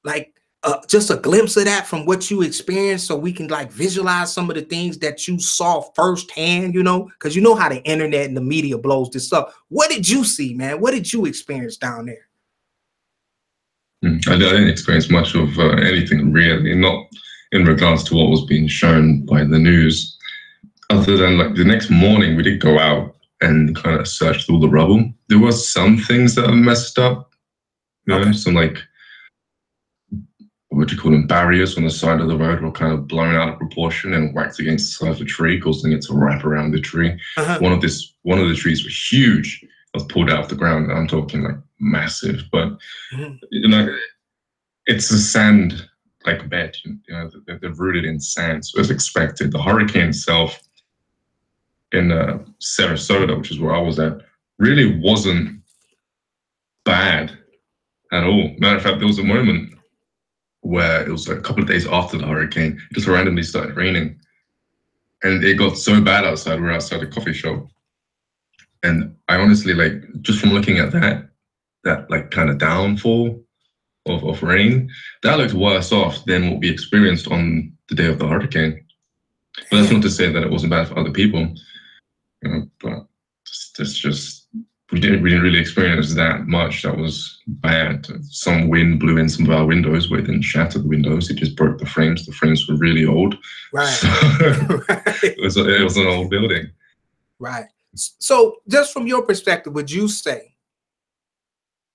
like just a glimpse of that from what you experienced so we can like visualize some of the things that you saw firsthand, you know, because you know how the internet and the media blows this up. What did you see, man? What did you experience down there? I didn't experience much of anything really, not in regards to what was being shown by the news, other than like the next morning we did go out and kind of search through the rubble. There were some things that are messed up, you know, some like, what do you call them, barriers on the side of the road were kind of blown out of proportion and whacked against the side of the tree, causing it to wrap around the tree. One of the trees was huge. It was pulled out of the ground. I'm talking like massive, but you know, it's a sand like bed. You know, they're rooted in sand, so as expected. The hurricane itself in Sarasota, which is where I was at, really wasn't bad at all. Matter of fact, there was a moment where it was like a couple of days after the hurricane, it just randomly started raining. And it got so bad outside, we were outside a coffee shop. And I honestly, like, just from looking at that like kind of downfall of rain, that looked worse off than what we experienced on the day of the hurricane. But that's not to say that it wasn't bad for other people, you know, but it's just, we didn't really experience that much. That was bad. Some wind blew in some of our windows, but it didn't shatter the windows. It just broke the frames. The frames were really old. Right. So it was an old building. Right. So just from your perspective, would you say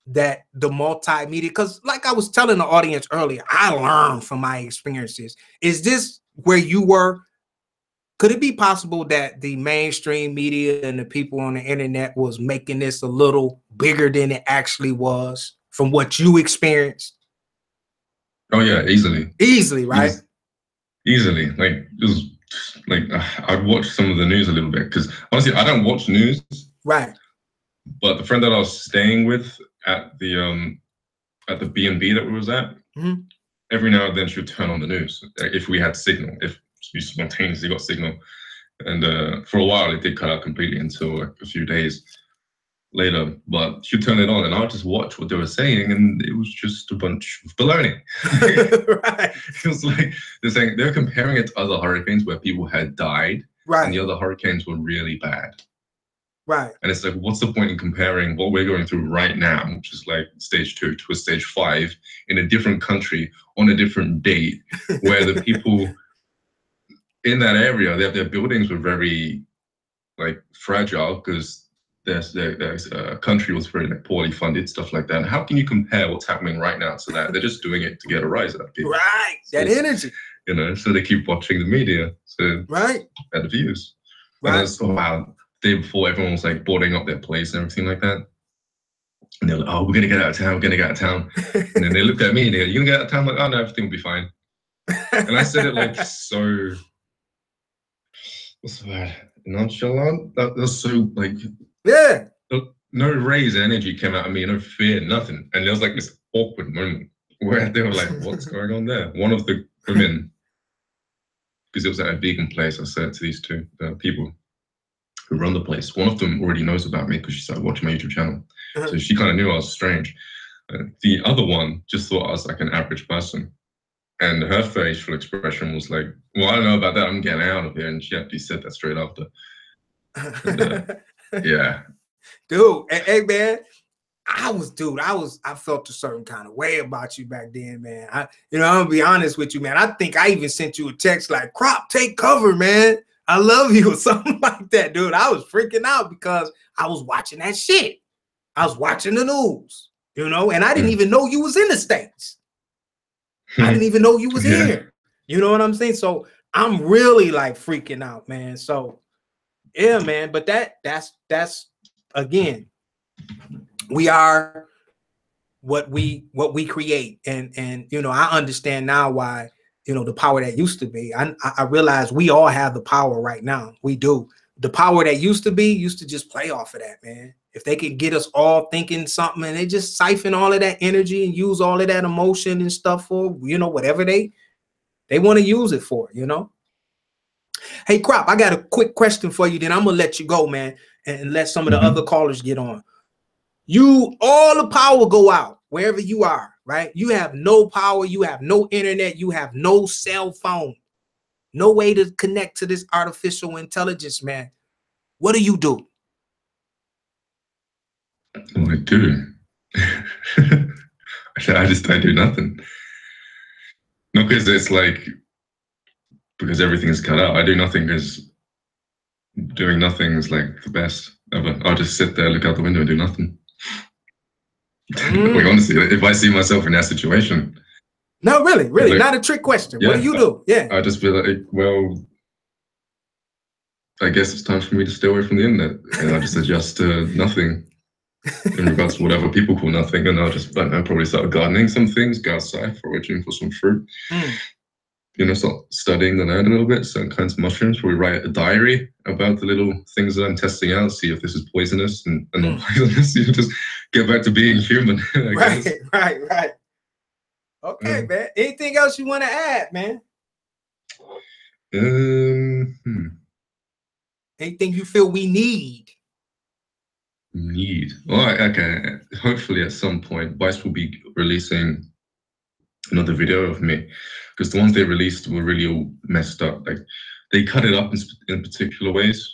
that the multimedia, because like I was telling the audience earlier, I learned from my experiences. Is this where you were? Could it be possible that the mainstream media and the people on the internet was making this a little bigger than it actually was from what you experienced? Oh yeah, easily. Easily, right? Easily. Like, just like I'd watch some of the news a little bit because honestly, I don't watch news. Right. But the friend that I was staying with at the B&B that we was at, every now and then she would turn on the news if we had signal. If we spontaneously got signal, and for a while it did cut out completely until like a few days later, but she'd turn it on and I'll just watch what they were saying, and it was just a bunch of baloney. Right. It was like they're comparing it to other hurricanes where people had died, Right. and the other hurricanes were really bad. Right. And it's like, what's the point in comparing what we're going through right now, which is like stage 2, to a stage 5 in a different country on a different date, where the people in that area, their buildings were very like fragile because their country was very like poorly funded, stuff like that. And how can you compare what's happening right now to that? They're just doing it to get a rise out of people. Right. So, that energy. You know, so they keep watching the media. So right. Better views. Right. And that's wow. The day before, everyone was like boarding up their place and everything like that. And they're like, "Oh, we're gonna get out of town. We're gonna get out of town." And then they looked at me and they're like, "You gonna get out of town?" I'm like, "Oh no, everything will be fine." And I said it like so. What's the word? Nonchalant. That was so like. Yeah. No raise energy came out of me. No fear. Nothing. And there was like this awkward moment where they were like, "What's going on there?" One of the women, because it was at a vegan place, I said to these two people who run the place. One of them already knows about me because she started watching my YouTube channel. So she kind of knew I was strange. The other one just thought I was like an average person. And her facial expression was like, "Well, I don't know about that. I'm getting out of here." And she actually said that straight after. And, yeah. Dude, hey man, I felt a certain kind of way about you back then, man. I'm gonna be honest with you, man. I think I even sent you a text like, "Crop, take cover, man. I love you," or something like that, dude. I was freaking out because I was watching that shit. I was watching the news, and I didn't even know you was in the States. I didn't even know you was here. You know what I'm saying? So I'm really like freaking out, man. So yeah, man. But that's again, we are what we create, and I understand now why the power that used to be. I realize we all have the power right now. We do. The power that used to just play off of that, man. If they could get us all thinking something and they just siphon all of that energy and use all of that emotion and stuff for whatever they want to use it for. Hey, Crop, I got a quick question for you. Then I'm gonna let you go, man, and let some of the other callers get on. All the power go out wherever you are, right? You have no power, you have no internet, you have no cell phone, no way to connect to this artificial intelligence, man. What do you do? What I do? I do nothing. Not because it's like, because everything is cut out. I do nothing because doing nothing is like the best ever. I'll just sit there, look out the window and do nothing. Like, honestly, if I see myself in that situation. No, really, like, not a trick question. Yeah, what do you do? Yeah. I just feel like, well, I guess it's time for me to stay away from the internet, and I'll just adjust to nothing in regards to whatever people call nothing, and I'll just, I don't know, probably start gardening some things, go outside, foraging for some fruit. Start studying the land a little bit, certain kinds of mushrooms. Probably write a diary about the little things that I'm testing out, see if this is poisonous and not poisonous. Just get back to being human. Right. Okay, man. Anything else you want to add, man? Anything you feel we need? Well, okay. Hopefully, at some point, Vice will be releasing another video of me, because the ones they released were really all messed up. Like, they cut it up in particular ways,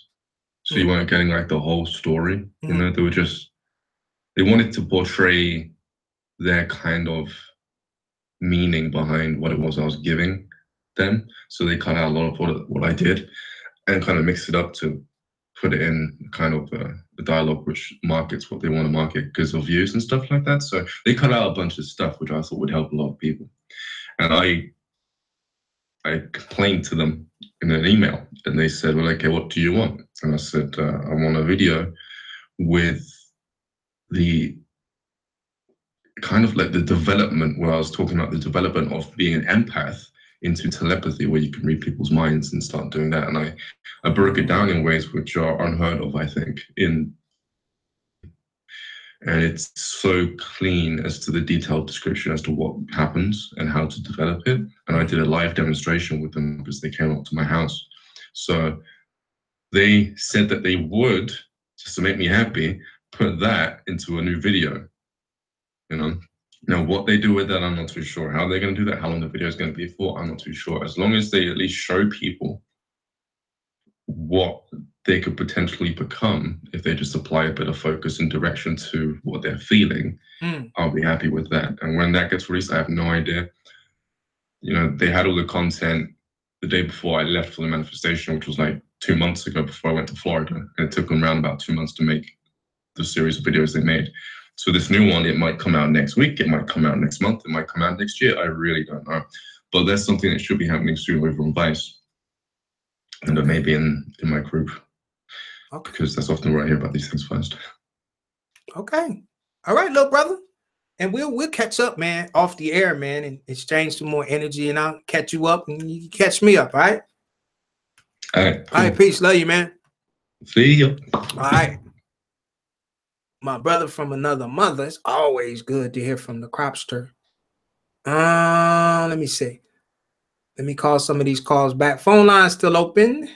so you weren't getting like the whole story. They wanted to portray their kind of meaning behind what it was I was giving them, so they cut out a lot of what I did and kind of mixed it up to put it in kind of the dialogue which markets what they want to market because of views and stuff like that. So they cut out a bunch of stuff which I thought would help a lot of people. And I complained to them in an email, and they said, "Well, okay, what do you want?" And I said, "I want a video with the kind of like the development, where I was talking about the development of being an empath into telepathy, where you can read people's minds and start doing that." And I broke it down in ways which are unheard of, I think, and it's so clean as to the detailed description as to what happens and how to develop it. And I did a live demonstration with them because they came up to my house. So they said that they would, just to make me happy, put that into a new video, you know. Now, what they do with that, I'm not too sure. How they're going to do that, how long the video is going to be for, I'm not too sure. As long as they at least show people what they could potentially become if they just apply a bit of focus and direction to what they're feeling, I'll be happy with that. And when that gets released, I have no idea. You know, they had all the content the day before I left for the manifestation, which was like 2 months ago before I went to Florida. And it took them around about 2 months to make the series of videos they made. So this new one, it might come out next week, it might come out next month, it might come out next year. I really don't know. But that's something that should be happening soon over on Vice. And maybe in my group. Okay. Because that's often where I hear about these things first. Okay. All right, little brother. And we'll catch up, man, off the air, man, and exchange some more energy, and I'll catch you up and you catch me up, all right? All right. Cool. All right, peace. Love you, man. See you. All right. My brother from another mother. It's always good to hear from the cropster. Let me see. Let me call some of these calls back. Phone line still open.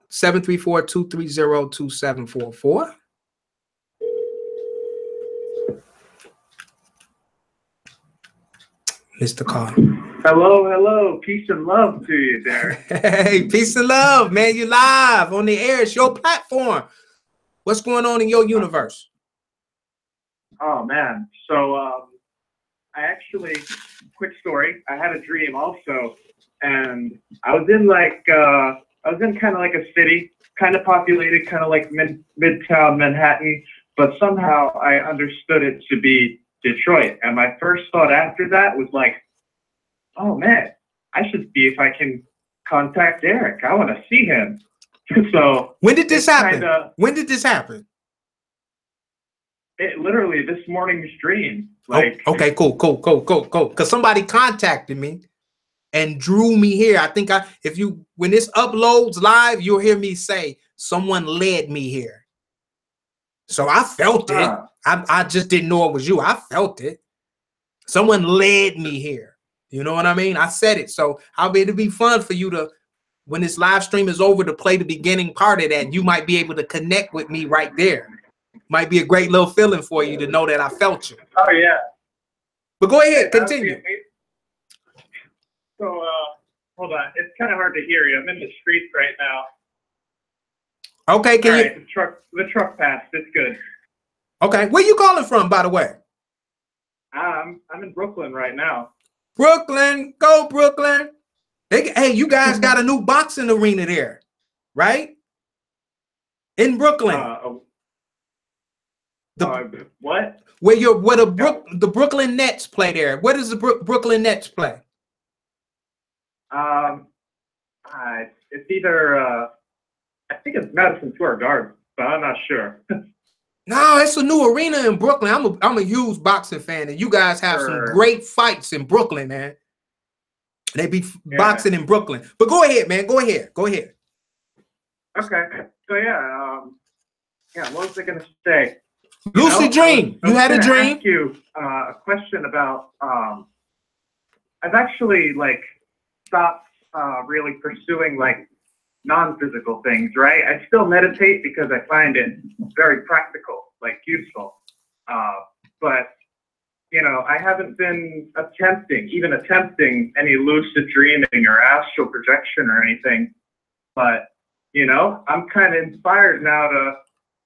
734-230-2744. Mr. Call. Hello, hello. Peace and love to you, Derek. Hey, peace and love, man. You live on the air. It's your platform. What's going on in your universe? Oh, man. So I actually, quick story. I had a dream also, and I was in kind of like a city, kind of populated, kind of like midtown Manhattan, but somehow I understood it to be Detroit. And my first thought after that was like, oh man, I should see if I can contact Derek. I want to see him. So when did this happen? When did this happen? It literally this morning's dream. Like, okay, cool. Because somebody contacted me and drew me here. I think when this uploads live, you'll hear me say someone led me here. So I felt it. I just didn't know it was you. I felt it. Someone led me here. You know what I mean? I said it. So it'll be fun for you to, when this live stream is over, to play the beginning part of that. You might be able to connect with me right there. Might be a great little feeling for you to know that I felt you. Oh yeah. But go ahead, continue. So hold on. It's kind of hard to hear you. I'm in the streets right now. Okay, the truck passed. It's good. Okay, where you calling from, by the way? I'm in Brooklyn right now. Brooklyn, go Brooklyn. Hey, you guys got a new boxing arena there, right? In Brooklyn. What? Where the Brooklyn Nets play there. Where does the Brooklyn Nets play? It's either I think it's Madison Square Garden, but I'm not sure. No, it's a new arena in Brooklyn. I'm a huge boxing fan, and you guys have some great fights in Brooklyn, man. They be boxing in Brooklyn. But go ahead, man. Go ahead. Okay. So what was I gonna say? Lucid dream. You had a dream. Ask you a question about. I've actually stopped really pursuing non-physical things, right? I still meditate because I find it very practical, useful. But I haven't been attempting any lucid dreaming or astral projection or anything. But I'm kind of inspired now to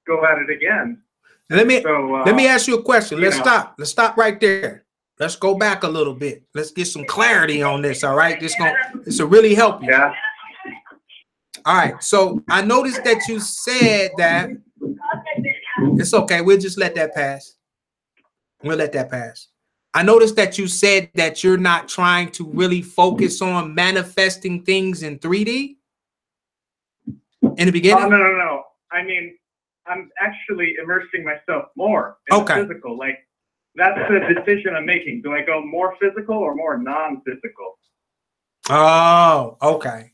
go at it again. Let me ask you a question. Let's stop right there. Let's go back a little bit. Let's get some clarity on this. All right, this will really help you. Yeah. All right. So I noticed that you said that it's okay. We'll just let that pass. We'll let that pass. I noticed that you said that you're not trying to really focus on manifesting things in 3D in the beginning. Oh, no. I mean, I'm actually immersing myself more in the physical. That's the decision I'm making. Do I go more physical or more non-physical? Oh, okay.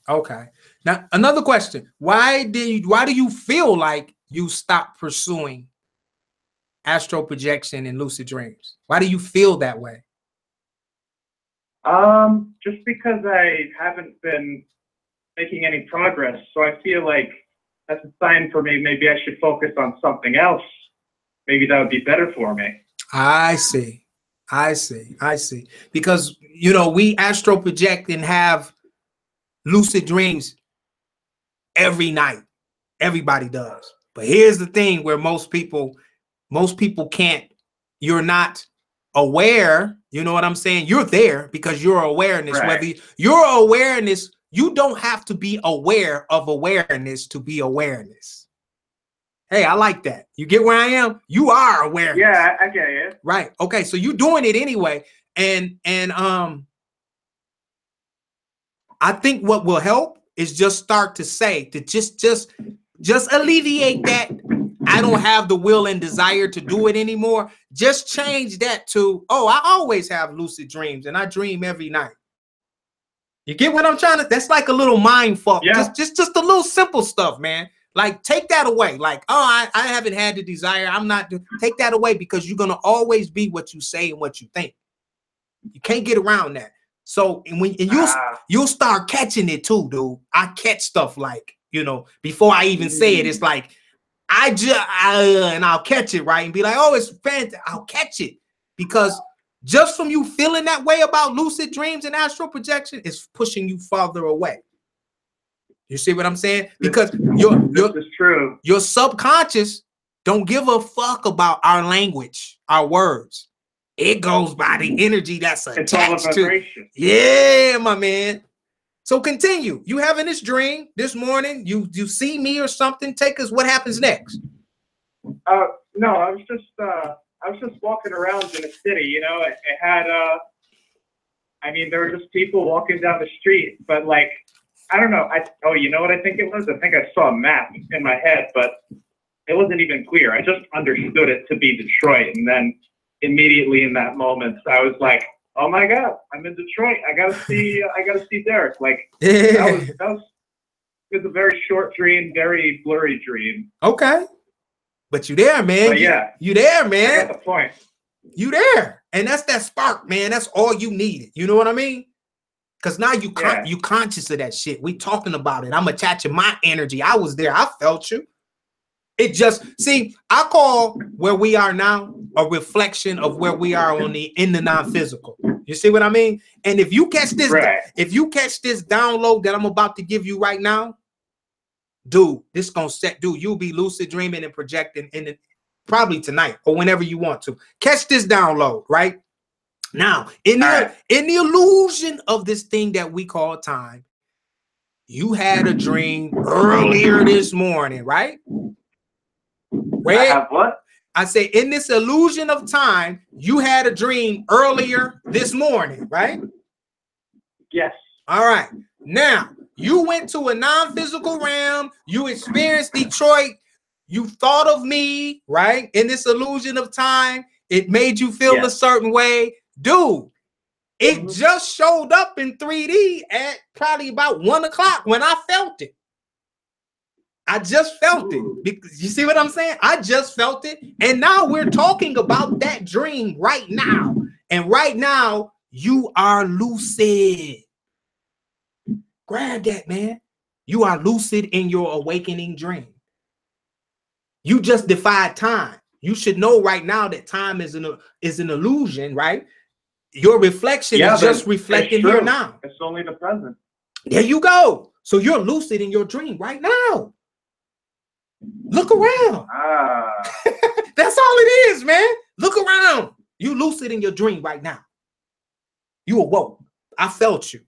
Now, another question. Why do you feel like you stopped pursuing astral projection and lucid dreams? Why do you feel that way? Just because I haven't been making any progress. So I feel like that's a sign for me. Maybe I should focus on something else. Maybe that would be better for me. I see. I see. I see. Because, you know, we astral project and have lucid dreams every night. Everybody does. But here's the thing where most people can't, you're not aware. You know what I'm saying? You're there because your awareness, Right. whether your awareness, you don't have to be aware of awareness to be awareness. Hey, I like that. You get where I am? You are aware. Yeah, I get it. Right. Okay. So you're doing it anyway. And I think what will help is just start to say to just alleviate that. I don't have the will and desire to do it anymore. Just change that to, oh, I always have lucid dreams and I dream every night. You get what I'm trying to? That's like a little mind fuck. Yeah. Just a little simple stuff, man. Like, take that away. Like, oh, I haven't had the desire. I'm not. Take that away because you're gonna always be what you say and what you think. You can't get around that. So you'll start catching it too, dude. I catch stuff like, you know, before I even say it, it's like and I'll catch it, right, and be like, oh, it's fantastic. I'll catch it because just from you feeling that way about lucid dreams and astral projection, it's pushing you farther away. You see what I'm saying? Because this is true. Your subconscious don't give a fuck about our language, our words. It goes by the energy that's attached to. Yeah, my man. So continue. You having this dream this morning? You see me or something? Take us. What happens next? No, I was just walking around in the city. You know, it had I mean, there were just people walking down the street, but like, I don't know. You know what I think it was? I think I saw a map in my head, but it wasn't even clear. I just understood it to be Detroit, and then immediately in that moment, I was like, "Oh my God, I'm in Detroit. I gotta see Derek." Like that was a very short dream, very blurry dream. Okay, but you there, man. But yeah, you there, man. I got the point. You there, and that's that spark, man. That's all you needed. You know what I mean? Because now you conscious of that shit. We talking about it. I'm attaching my energy. I was there. I felt you. It just, see, I call where we are now a reflection of where we are in the non-physical. You see what I mean? And if you catch this, if you catch this download that I'm about to give you right now, dude, this gonna set, dude, you'll be lucid dreaming and projecting in it probably tonight or whenever you want to. Catch this download, right? Now, in the illusion of this thing that we call time, you had a dream earlier this morning, right? I have what? I say, in this illusion of time, you had a dream earlier this morning, right? Yes. All right. Now, you went to a non-physical realm. You experienced Detroit. You thought of me, right? In this illusion of time, it made you feel a certain way. Dude, it just showed up in 3D at probably about 1 o'clock when I felt it. I just felt it. Because you see what I'm saying? I just felt it. And now we're talking about that dream right now. And right now, you are lucid. Grab that, man. You are lucid in your awakening dream. You just defied time. You should know right now that time is an illusion, right? Your reflection is just reflecting here now. It's only the present. There you go. So you're lucid in your dream right now. Look around. That's all it is, man. Look around. You lucid in your dream right now. You awoke. I felt you.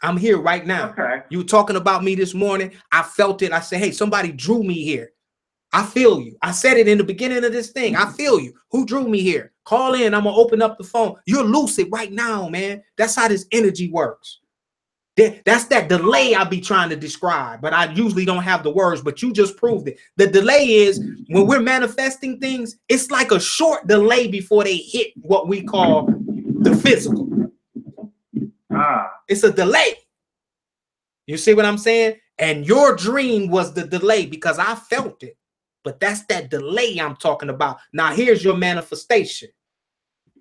I'm here right now. Okay. You were talking about me this morning. I felt it. I said, hey, somebody drew me here. I feel you. I said it in the beginning of this thing. I feel you. Who drew me here? Call in. I'm going to open up the phone. You're lucid right now, man. That's how this energy works. That's that delay I be trying to describe, but I usually don't have the words, but you just proved it. The delay is when we're manifesting things, it's like a short delay before they hit what we call the physical. It's a delay. You see what I'm saying? And your dream was the delay because I felt it. But that's that delay I'm talking about. Now, here's your manifestation.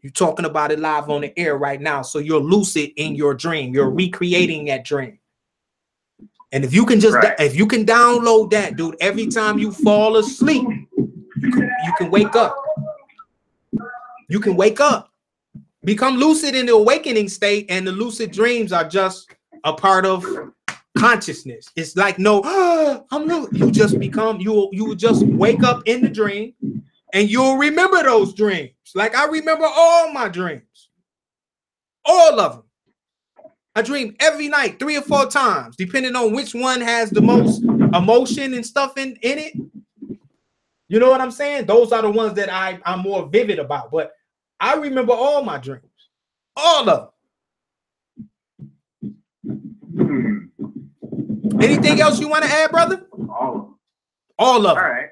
You're talking about it live on the air right now. So you're lucid in your dream. You're recreating that dream. And if you can just, if you can download that, dude, every time you fall asleep, you can wake up. You can wake up, become lucid in the awakening state, and the lucid dreams are just a part of consciousness. It's like, no, you just become, you will just wake up in the dream, and you'll remember those dreams. Like I remember all my dreams, all of them. I dream every night 3 or 4 times, depending on which one has the most emotion and stuff in it. You know what I'm saying? Those are the ones that I'm more vivid about. But I remember all my dreams, all of them. Anything else you want to add, brother? All of them. All of them. All right.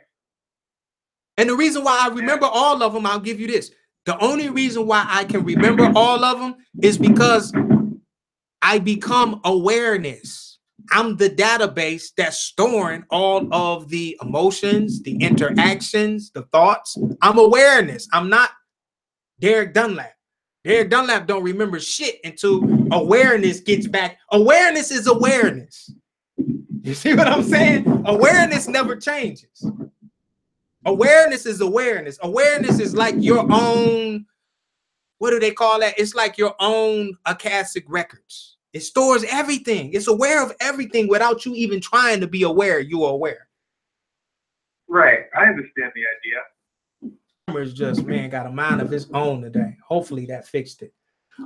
And the reason why I remember all of them, I'll give you this. The only reason why I can remember all of them is because I become awareness. I'm the database that's storing all of the emotions, the interactions, the thoughts. I'm awareness. I'm not Derek Dunlap. Derek Dunlap don't remember shit until awareness gets back. Awareness is awareness. You see what I'm saying? Awareness never changes. Awareness is awareness. Awareness is like your own, what do they call that? It's like your own Akashic records. It stores everything. It's aware of everything without you even trying to be aware. You are aware. Right. I understand the idea. It's just, man, got a mind of his own today. Hopefully that fixed it.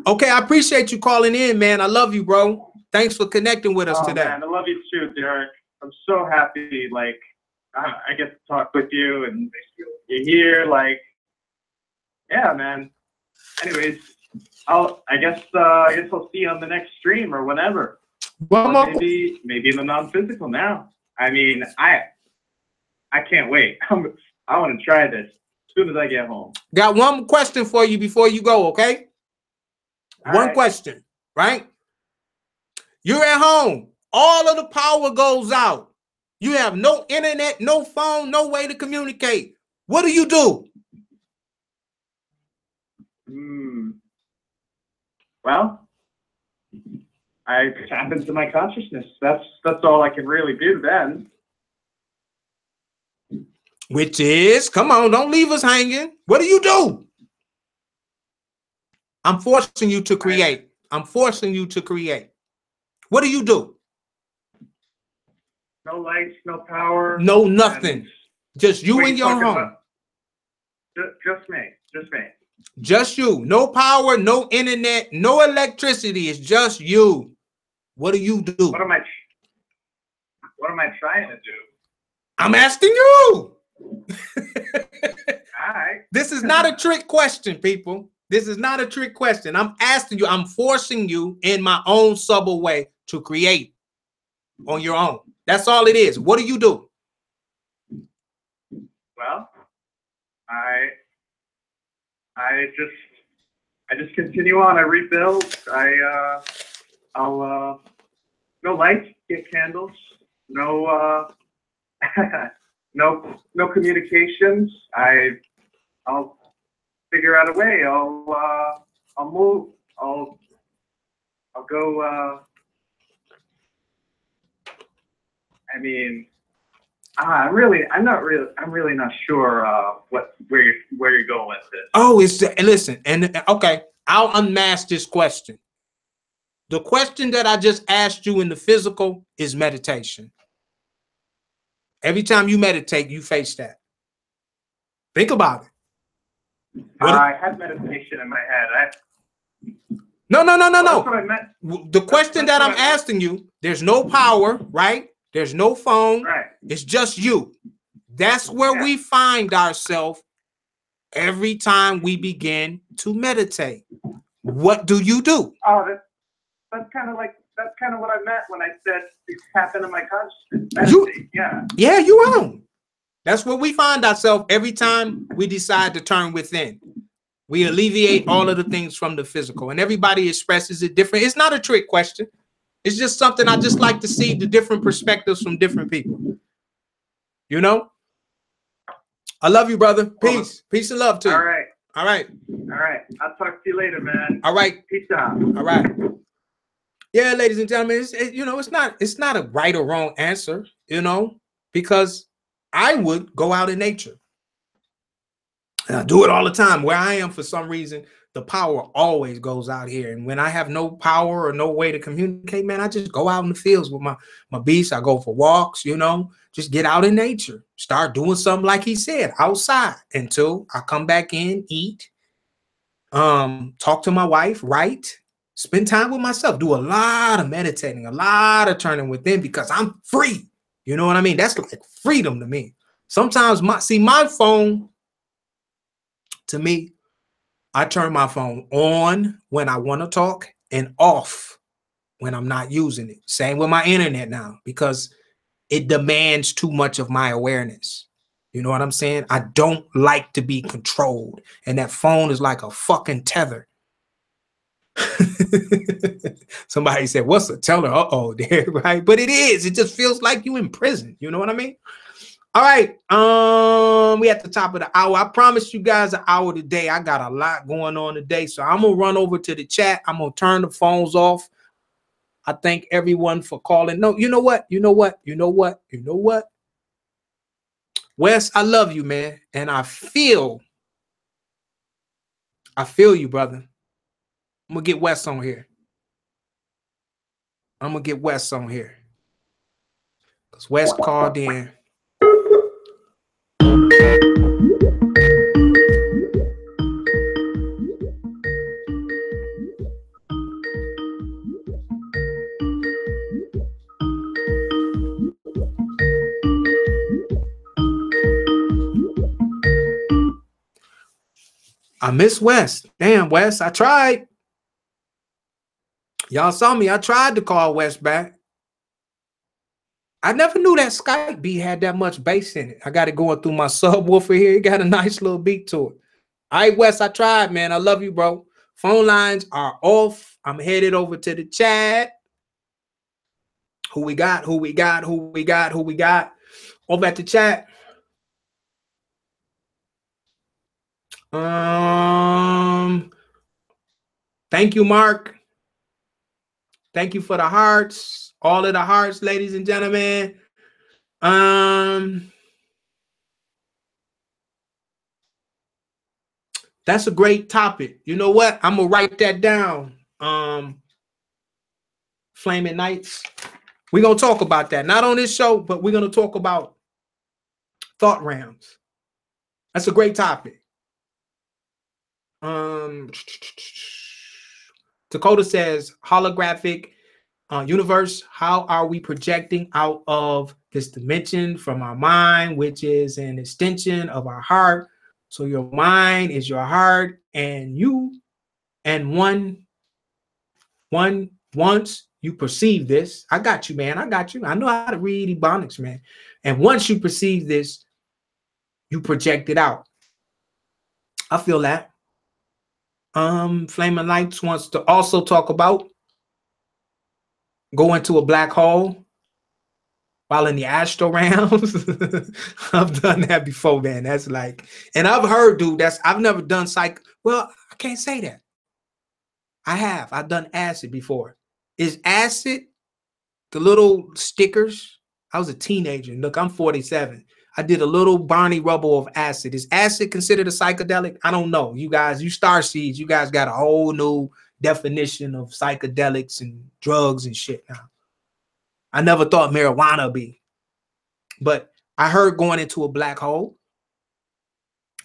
Okay, I appreciate you calling in, man. I love you, bro. Thanks for connecting with us today. Man, I love you too, Derek. I'm so happy, like, I get to talk with you and you're here, like, yeah, man. Anyways, I guess I'll see you on the next stream or whenever. Maybe in the non-physical now. I mean, I can't wait. I want to try this as soon as I get home. Got one question for you before you go, okay? One question, right? You're at home. All of the power goes out. You have no internet, no phone, no way to communicate. What do you do? Well, I tap into my consciousness. That's all I can really do then. Which is, come on, don't leave us hanging. What do you do? I'm forcing you to create. I'm forcing you to create. What do you do? No lights, no power. No nothing. Just you in your home. Just me. Just me. Just you. No power, no internet, no electricity. It's just you. What do you do? What am I trying to do? I'm asking you. All right. This is not a trick question, people. This is not a trick question. I'm asking you. I'm forcing you in my own subtle way to create on your own. That's all it is. What do you do? Well, I just continue on. I rebuild. I'll no lights, get candles. No no communications. I'll figure out a way. I'll move. I'll go. I mean, I'm really not sure where you're going with this. Oh, it's listen, and okay, I'll unmask this question. The question that I just asked you in the physical is meditation. Every time you meditate, you face that. Think about it. I had meditation in my head. No. That's what I meant. The question that I'm asking you, there's no power, right? There's no phone. Right. It's just you. That's where we find ourselves every time we begin to meditate. What do you do? Oh, that's kind of what I meant when I said tap into my consciousness. Yeah, you are. That's where we find ourselves every time we decide to turn within. We alleviate all of the things from the physical, and everybody expresses it different. It's not a trick question. It's just something I just like to see the different perspectives from different people. You know? I love you, brother. Peace. Peace and love to you. All right. All right. All right. I'll talk to you later, man. All right. Peace out. All right. Yeah, ladies and gentlemen, you know, it's not a right or wrong answer, you know, because I would go out in nature. And I do it all the time. Where I am, for some reason, the power always goes out here. And when I have no power or no way to communicate, man, I just go out in the fields with my beasts. I go for walks, you know, just get out in nature. Start doing something like he said, outside, until I come back in, eat, talk to my wife, write, spend time with myself, do a lot of meditating, a lot of turning within, because I'm free. You know what I mean? That's like freedom to me. Sometimes my phone, to me, I turn my phone on when I want to talk and off when I'm not using it. Same with my internet now, because it demands too much of my awareness. You know what I'm saying? I don't like to be controlled. And that phone is like a fucking tether. Somebody said, what's a teller? Uh-oh, there, right? But it is. It just feels like you in prison. You know what I mean? All right. We at the top of the hour. I promised you guys an hour today. I got a lot going on today. So I'm gonna run over to the chat. I'm gonna turn the phones off. I thank everyone for calling. No, you know what? You know what? You know what? You know what? Wes, I love you, man. And I feel you, brother. I'm gonna get Wes on here. Because Wes called in. I miss Wes. Damn, Wes, I tried. Y'all saw me. I tried to call Wes back. I never knew that Skype beat had that much bass in it. I got it going through my subwoofer here. It got a nice little beat to it. All right, Wes, I tried, man. I love you, bro. Phone lines are off. I'm headed over to the chat. Who we got? Over at the chat. Thank you, Mark. Thank you for the hearts. All of the hearts, ladies and gentlemen. That's a great topic. You know what? I'm gonna write that down. Flaming Nights. We're gonna talk about that. Not on this show, but we're gonna talk about thought realms. That's a great topic. Dakota says holographic universe. How are we projecting out of this dimension from our mind, which is an extension of our heart? So your mind is your heart, and you, and once you perceive this, I got you, man. I got you. I know how to read Ebonics, man. And once you perceive this, you project it out. I feel that. Flaming Lights wants to also talk about go into a black hole while in the astral realms. I've done that before, man. That's like, and I've heard, dude, I've never done psych. Well, I can't say that. I've done acid before. Is acid the little stickers? I was a teenager. Look, I'm 47. I did a little Barney Rubble of acid. Is acid considered a psychedelic? I don't know. You guys, you starseeds, you guys got a whole new definition of psychedelics and drugs and shit now. I never thought marijuana would be. But I heard going into a black hole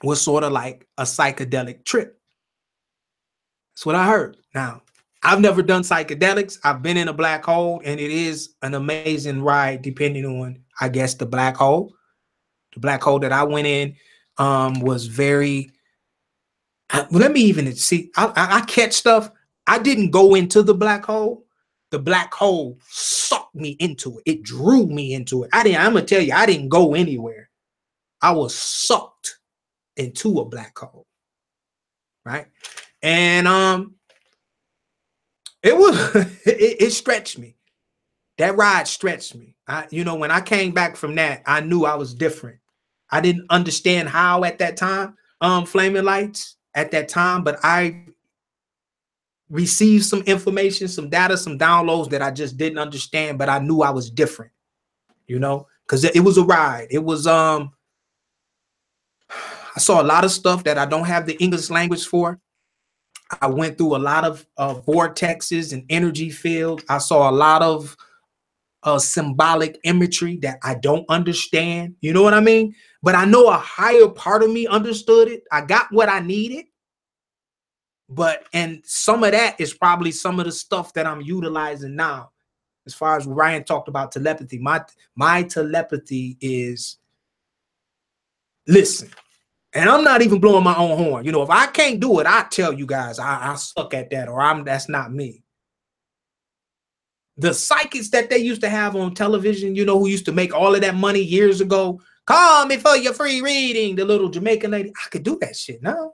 was sort of like a psychedelic trip. That's what I heard. Now, I've never done psychedelics. I've been in a black hole, and it is an amazing ride depending on, I guess, the black hole. The black hole that I went in was very, let me even see, I catch stuff. I didn't go into the black hole. The black hole sucked me into it. It drew me into it. I'm going to tell you, I didn't go anywhere. I was sucked into a black hole. Right. And it was, it stretched me. That ride stretched me. When I came back from that, I knew I was different. I didn't understand how at that time, Flaming Lights at that time, but I received some information, some data, some downloads that I just didn't understand, but I knew I was different, you know, because it was a ride. It was, I saw a lot of stuff that I don't have the English language for. I went through a lot of vortexes and energy fields. I saw a lot of symbolic imagery that I don't understand. You know what I mean? But I know a higher part of me understood it. I got what I needed. And some of that is probably some of the stuff that I'm utilizing now. As far as Ryan talked about telepathy, my telepathy is listen. And I'm not even blowing my own horn. You know, if I can't do it, I tell you guys I suck at that, or that's not me. The psychics that they used to have on television, you know, who used to make all of that money years ago, call me for your free reading, the little Jamaican lady. I could do that shit now.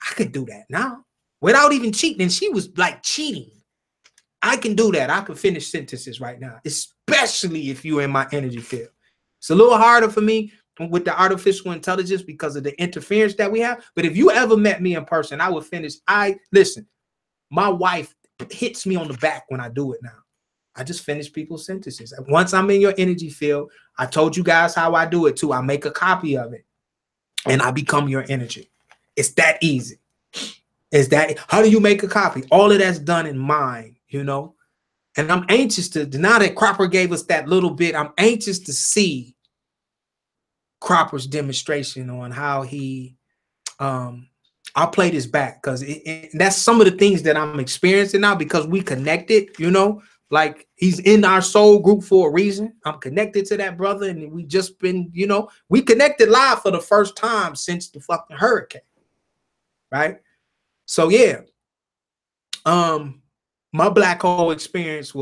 I could do that now without even cheating. And she was like cheating. I can do that. I can finish sentences right now, especially if you're in my energy field. It's a little harder for me with the artificial intelligence because of the interference that we have. But if you ever met me in person, I would finish. Listen, my wife hits me on the back when I do it now. I just finish people's sentences. Once I'm in your energy field, I told you guys how I do it too. I make a copy of it and I become your energy. It's that easy. How do you make a copy? All of that's done in mind, you know? And I'm anxious to, now that Cropper gave us that little bit, I'm anxious to see Cropper's demonstration on how he, I'll play this back because that's some of the things that I'm experiencing now because we connected, you know, like he's in our soul group for a reason. I'm connected to that brother and we just been, you know, we connected live for the first time since the fucking hurricane, right? So yeah, my black hole experience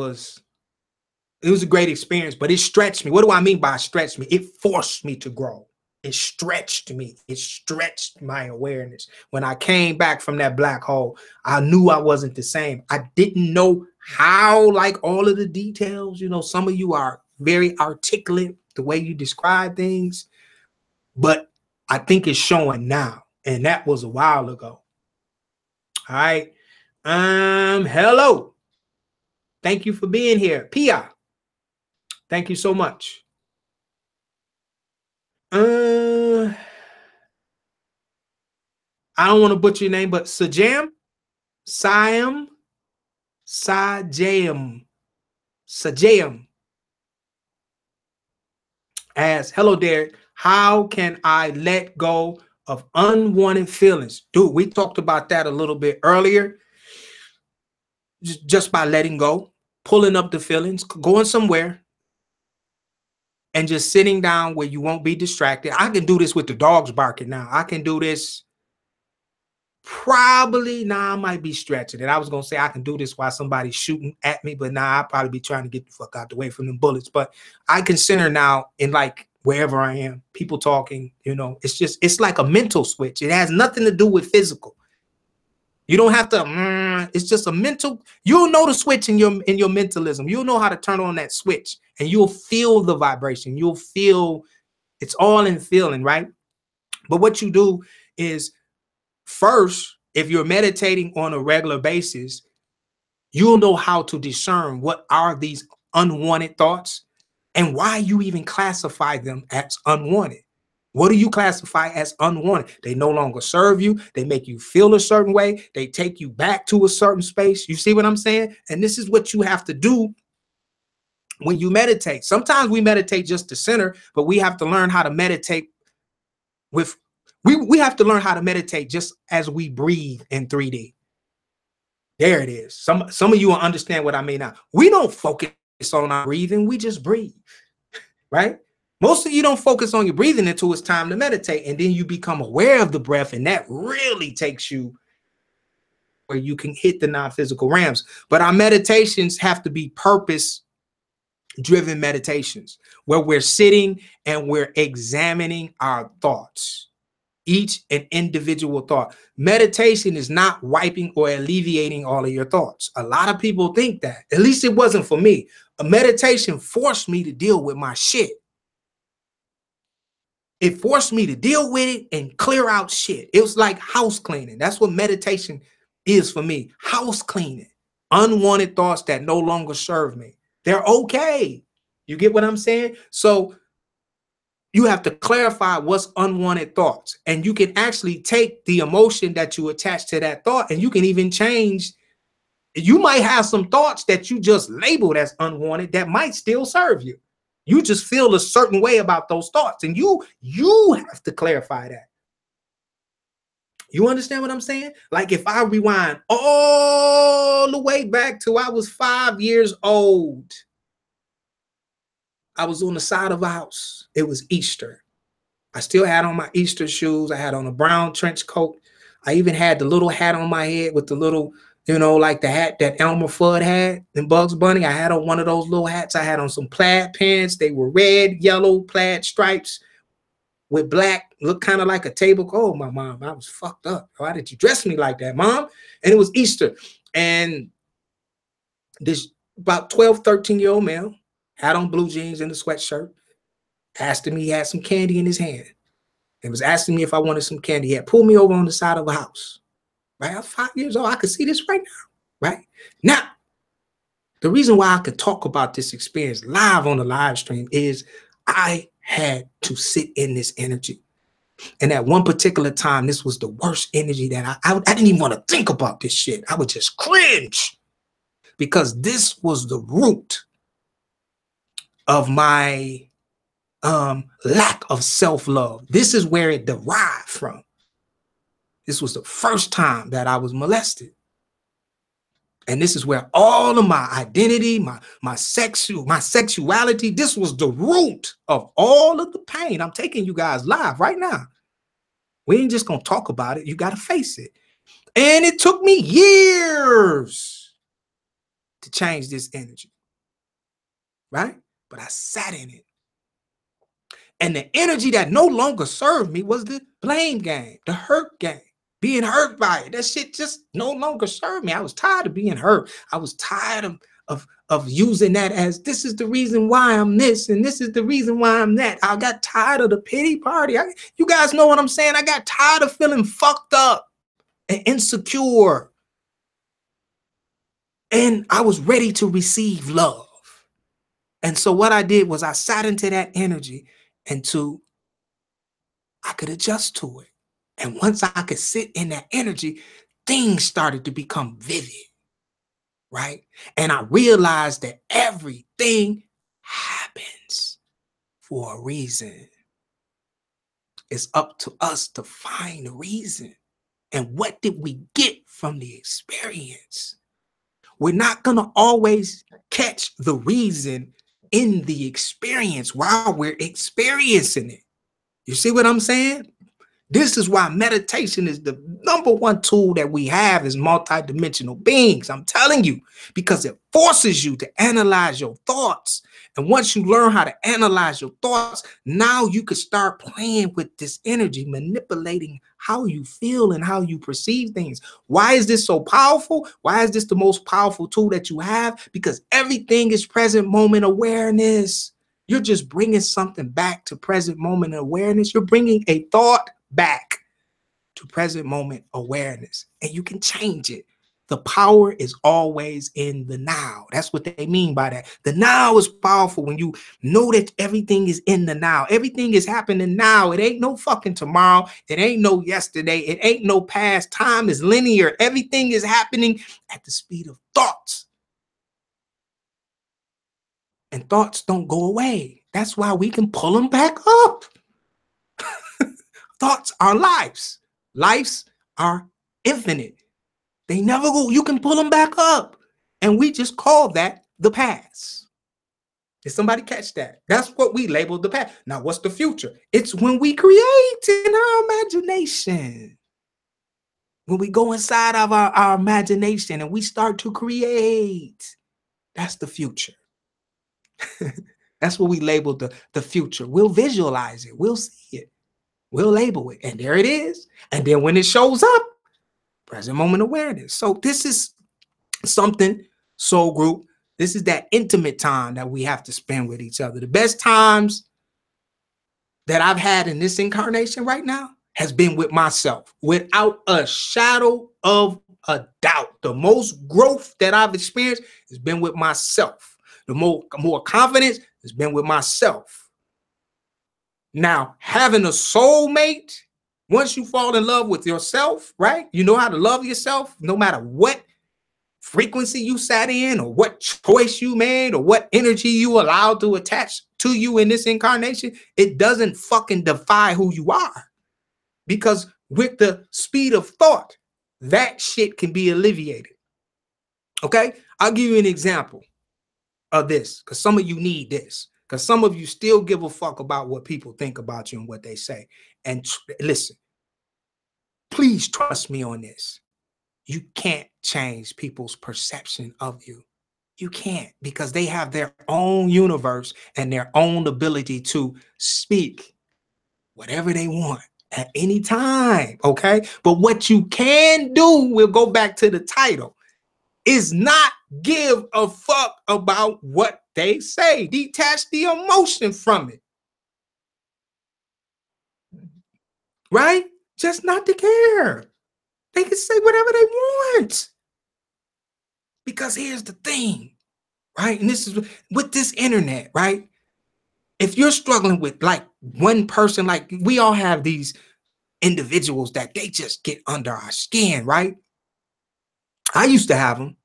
it was a great experience, but it stretched me. What do I mean by stretched me? It forced me to grow. It stretched me. It stretched my awareness. When I came back from that black hole, I knew I wasn't the same. I didn't know how, like all of the details, you know, some of you are very articulate the way you describe things, but I think it's showing now. And that was a while ago. All right. Hello. Thank you for being here. Pia. Thank you so much. I don't want to butcher your name, but Sajam, asks, hello, Derek. How can I let go of unwanted feelings? Dude, we talked about that a little bit earlier. Just by letting go, pulling up the feelings, going somewhere, and just sitting down where you won't be distracted. I can do this with the dogs barking now. I can do this probably, I might be stretching it. I was going to say I can do this while somebody's shooting at me, but I'll probably be trying to get the fuck out the way from them bullets. But I can center now in like wherever I am, people talking, you know, it's like a mental switch. It has nothing to do with physical. You don't have to, it's just a mental, you'll know the switch in your mentalism. You'll know how to turn on that switch and you'll feel the vibration. You'll feel, it's all in feeling, right? But what you do is first, if you're meditating on a regular basis, you'll know how to discern what are these unwanted thoughts and why you even classify them as unwanted. What do you classify as unwanted? They no longer serve you. They make you feel a certain way. They take you back to a certain space. You see what I'm saying? And this is what you have to do when you meditate. Sometimes we meditate just to center, but we have to learn how to meditate with, we have to learn how to meditate just as we breathe in 3D. There it is. Some of you will understand what I mean now. We don't focus on our breathing. We just breathe, right? Most of you don't focus on your breathing until it's time to meditate, and then you become aware of the breath, and that really takes you where you can hit the non-physical realms. But our meditations have to be purpose-driven meditations, where we're sitting and we're examining our thoughts, each an individual thought. Meditation is not wiping or alleviating all of your thoughts. A lot of people think that. At least it wasn't for me. A meditation forced me to deal with my shit. It forced me to deal with it and clear out shit. It was like house cleaning. That's what meditation is for me house cleaning, unwanted thoughts that no longer serve me. They're okay. You get what I'm saying? So you have to clarify what's unwanted thoughts. And you can actually take the emotion that you attach to that thought, and you can even change. You might have some thoughts that you just labeled as unwanted that might still serve you. You just feel a certain way about those thoughts, and you have to clarify that. You understand what I'm saying? Like if I rewind all the way back to I was 5 years old, I was on the side of a house. It was Easter. I still had on my Easter shoes. I had on a brown trench coat. I even had the little hat on my head with the little, like the hat that Elmer Fudd had in Bugs Bunny. I had on one of those little hats. I had on some plaid pants. They were red, yellow plaid stripes with black, looked kind of like a table. Oh, my mom, I was fucked up. Why did you dress me like that, Mom? And it was Easter. And this about 12, 13-year-old male had on blue jeans and a sweatshirt, asked him, he had some candy in his hand and was asking me if I wanted some candy. He had pulled me over on the side of a house. Right? I was 5 years old. I could see this right now. Right? Now, the reason why I could talk about this experience live on the live stream is I had to sit in this energy. And at one particular time, this was the worst energy that I didn't even want to think about this shit. I would just cringe because this was the root of my lack of self-love. This is where it derived from. This was the first time that I was molested. And this is where all of my identity, my sexuality, this was the root of all of the pain. I'm taking you guys live right now. We ain't just going to talk about it. You got to face it. And it took me years to change this energy. Right? But I sat in it. And the energy that no longer served me was the blame game, the hurt game, being hurt by it. That shit just no longer served me. I was tired of being hurt. I was tired of using that as this is the reason why I'm this and this is the reason why I'm that. I got tired of the pity party. You guys know what I'm saying? I got tired of feeling fucked up and insecure. And I was ready to receive love. And so what I did was I sat into that energy until I could adjust to it. And once I could sit in that energy, things started to become vivid, right? And I realized that everything happens for a reason. It's up to us to find the reason. And what did we get from the experience? We're not going to always catch the reason in the experience while we're experiencing it. You see what I'm saying? This is why meditation is the #1 tool that we have as multidimensional beings. I'm telling you, because it forces you to analyze your thoughts. And once you learn how to analyze your thoughts, now you can start playing with this energy, manipulating how you feel and how you perceive things. Why is this so powerful? Why is this the most powerful tool that you have? Because everything is present moment awareness. You're just bringing something back to present moment awareness. You're bringing a thought back to present moment awareness, and you can change it. The power is always in the now. That's what they mean by that. The now is powerful when you know that everything is in the now. Everything is happening now. It ain't no fucking tomorrow. It ain't no yesterday. It ain't no past. Time is linear. Everything is happening at the speed of thoughts. And thoughts don't go away. That's why we can pull them back up. Thoughts are lives. Lives are infinite. They never go. You can pull them back up. And we just call that the past. Did somebody catch that? That's what we labeled the past. Now, what's the future? It's when we create in our imagination. When we go inside of our imagination and we start to create. That's the future. That's what we labeled the future. We'll visualize it. We'll see it. We'll label it. And there it is. And then when it shows up, present moment awareness. So this is something, soul group. This is that intimate time that we have to spend with each other. The best times that I've had in this incarnation right now has been with myself, without a shadow of a doubt. The most growth that I've experienced has been with myself. The more confidence has been with myself. Now, having a soulmate, once you fall in love with yourself, right? You know how to love yourself no matter what frequency you sat in or what choice you made or what energy you allowed to attach to you in this incarnation. It doesn't fucking defy who you are, because with the speed of thought, that shit can be alleviated. Okay, I'll give you an example of this, because some of you need this, because some of you still give a fuck about what people think about you and what they say. And listen, please trust me on this. You can't change people's perception of you. You can't, because they have their own universe and their own ability to speak whatever they want at any time, okay? But what you can do, we'll go back to the title, is not give a fuck about what they say. Detach the emotion from it. Right? Just not to care. They can say whatever they want. Because here's the thing, right? And this is with this internet, right? If you're struggling with like one person, like we all have these individuals that they just get under our skin, right? I used to have them.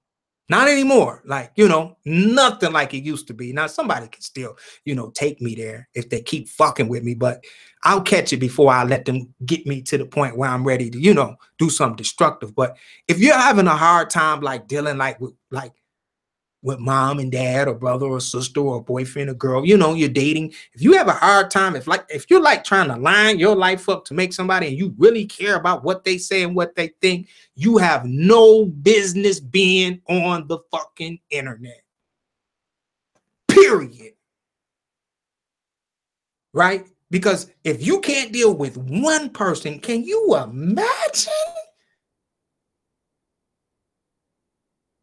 Not anymore. Like, you know, nothing like it used to be. Now, somebody can still, you know, take me there if they keep fucking with me, but I'll catch it before I let them get me to the point where I'm ready to, you know, do something destructive. But if you're having a hard time, like dealing with mom and dad or brother or sister or boyfriend or girl, you know, you're dating. If you have a hard time, if you're like trying to line your life up to make somebody and you really care about what they say and what they think, you have no business being on the fucking internet. Period. Right? Because if you can't deal with one person, can you imagine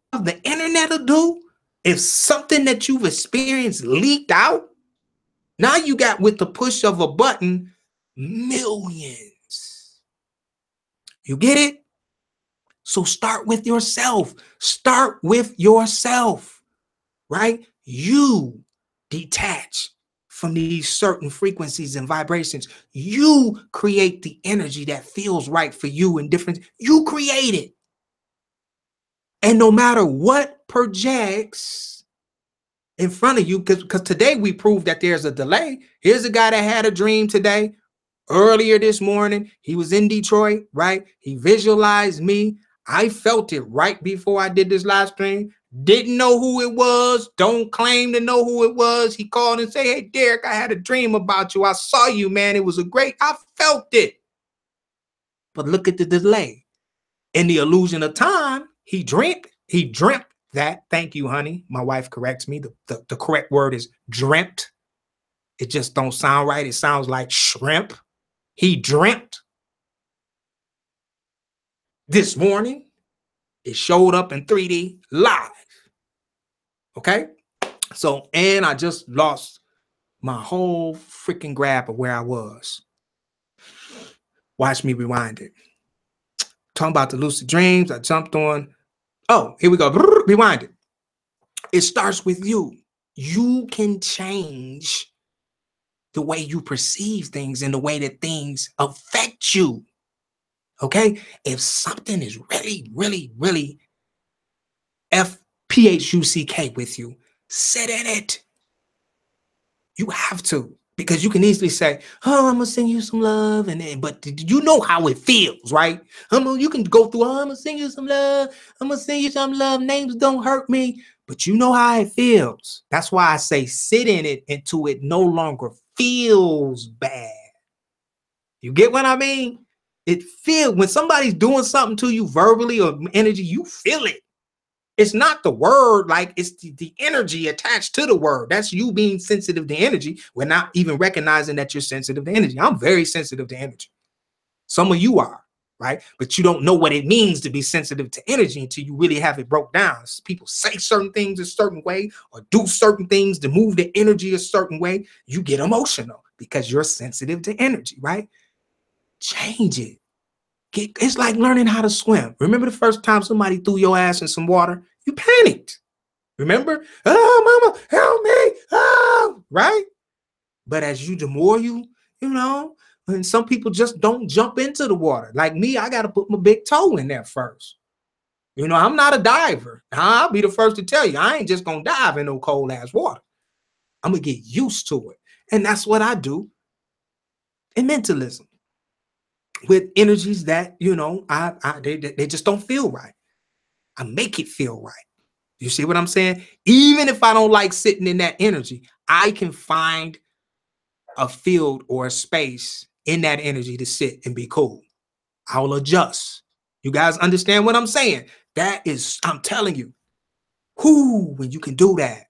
what the internet will do? If something that you've experienced leaked out, now you got, with the push of a button, millions. You get it? So start with yourself. Start with yourself, right? You detach from these certain frequencies and vibrations. You create the energy that feels right for you and different. You create it. And no matter what projects in front of you, because today we proved that there's a delay. Here's a guy that had a dream today, earlier this morning. He was in Detroit, right? He visualized me. I felt it right before I did this live stream. Didn't know who it was. Don't claim to know who it was. He called and said, "Hey, Derek, I had a dream about you. I saw you, man. It was I felt it." But look at the delay. In the illusion of time, he dreamt that. Thank you, honey. My wife corrects me. The correct word is dreamt. It just don't sound right. It sounds like shrimp. He dreamt this morning. It showed up in 3D live. Okay? So, and I just lost my whole freaking grab of where I was. Watch me rewind it. Talking about the lucid dreams. I jumped on. Oh, here we go. Rewind it. It starts with you. You can change the way you perceive things and the way that things affect you. Okay? If something is really, really, really FPHUCK with you, sit in it. You have to, because you can easily say, "Oh, I'm gonna send you some love," but you know how it feels, right? You can go through, "Oh, I'm gonna send you some love. I'm gonna send you some love. Names don't hurt me," but you know how it feels. That's why I say sit in it until it no longer feels bad. You get what I mean? It feels, when somebody's doing something to you verbally or energy, you feel it. It's not the word, like it's the energy attached to the word. That's you being sensitive to energy. We're not even recognizing that you're sensitive to energy. I'm very sensitive to energy. Some of you are, right? But you don't know what it means to be sensitive to energy until you really have it broke down. People say certain things a certain way or do certain things to move the energy a certain way. You get emotional because you're sensitive to energy, right? Change it. It's like learning how to swim. Remember the first time somebody threw your ass in some water? You panicked. Remember? Oh, mama, help me. Oh, right? But the more you know, and some people just don't jump into the water. Like me, I got to put my big toe in there first. You know, I'm not a diver. I'll be the first to tell you, I ain't just going to dive in no cold ass water. I'm going to get used to it. And that's what I do in mentalism with energies that, you know, they just don't feel right. I make it feel right. You see what I'm saying? Even if I don't like sitting in that energy, I can find a field or a space in that energy to sit and be cool. I'll adjust. You guys understand what I'm saying? That is, I'm telling you, when you can do that,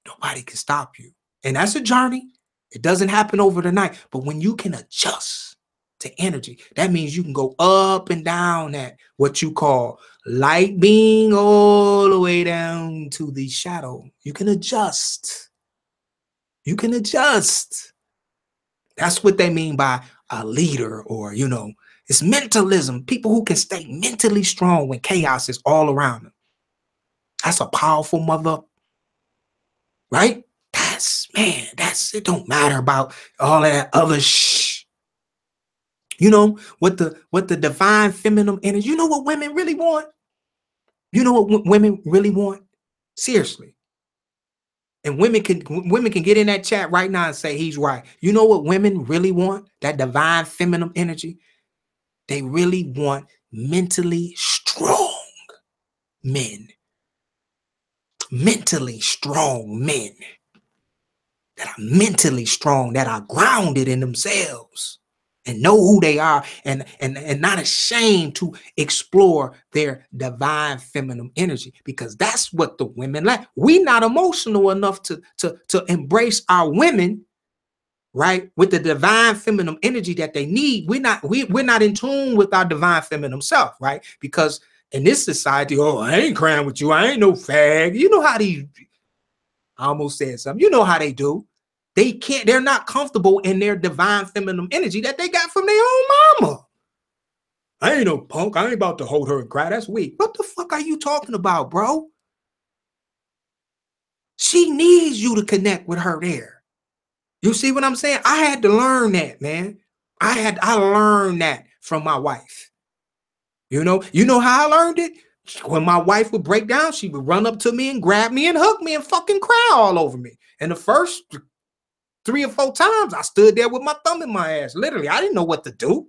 nobody can stop you. And that's a journey. It doesn't happen over the night. But when you can adjust to energy, that means you can go up and down that what you call light being all the way down to the shadow. You can adjust. You can adjust. That's what they mean by a leader, or, you know, it's mentalism. People who can stay mentally strong when chaos is all around them. That's a powerful mother, right? It don't matter about all that other shh. You know, what the divine feminine energy, you know what women really want? You know what women really want? Seriously. And women can get in that chat right now and say he's right. You know what women really want? That divine feminine energy. They really want mentally strong men. Mentally strong men that are mentally strong, that are grounded in themselves and know who they are, and not ashamed to explore their divine feminine energy, because that's what the women like. We're not emotional enough to embrace our women, right, with the divine feminine energy that they need. We're not in tune with our divine feminine self, right? Because in this society, oh, I ain't crying with you, I ain't no fag. You know how these, I almost said something. You know how they do. They're not comfortable in their divine feminine energy that they got from their own mama. I ain't no punk. I ain't about to hold her and cry. That's weak. What the fuck are you talking about, bro? She needs you to connect with her there. You see what I'm saying? I had to learn that, man. I learned that from my wife. You know how I learned it? When my wife would break down, she would run up to me and grab me and hug me and fucking cry all over me. And the first 3 or 4 times I stood there with my thumb in my ass. Literally, I didn't know what to do.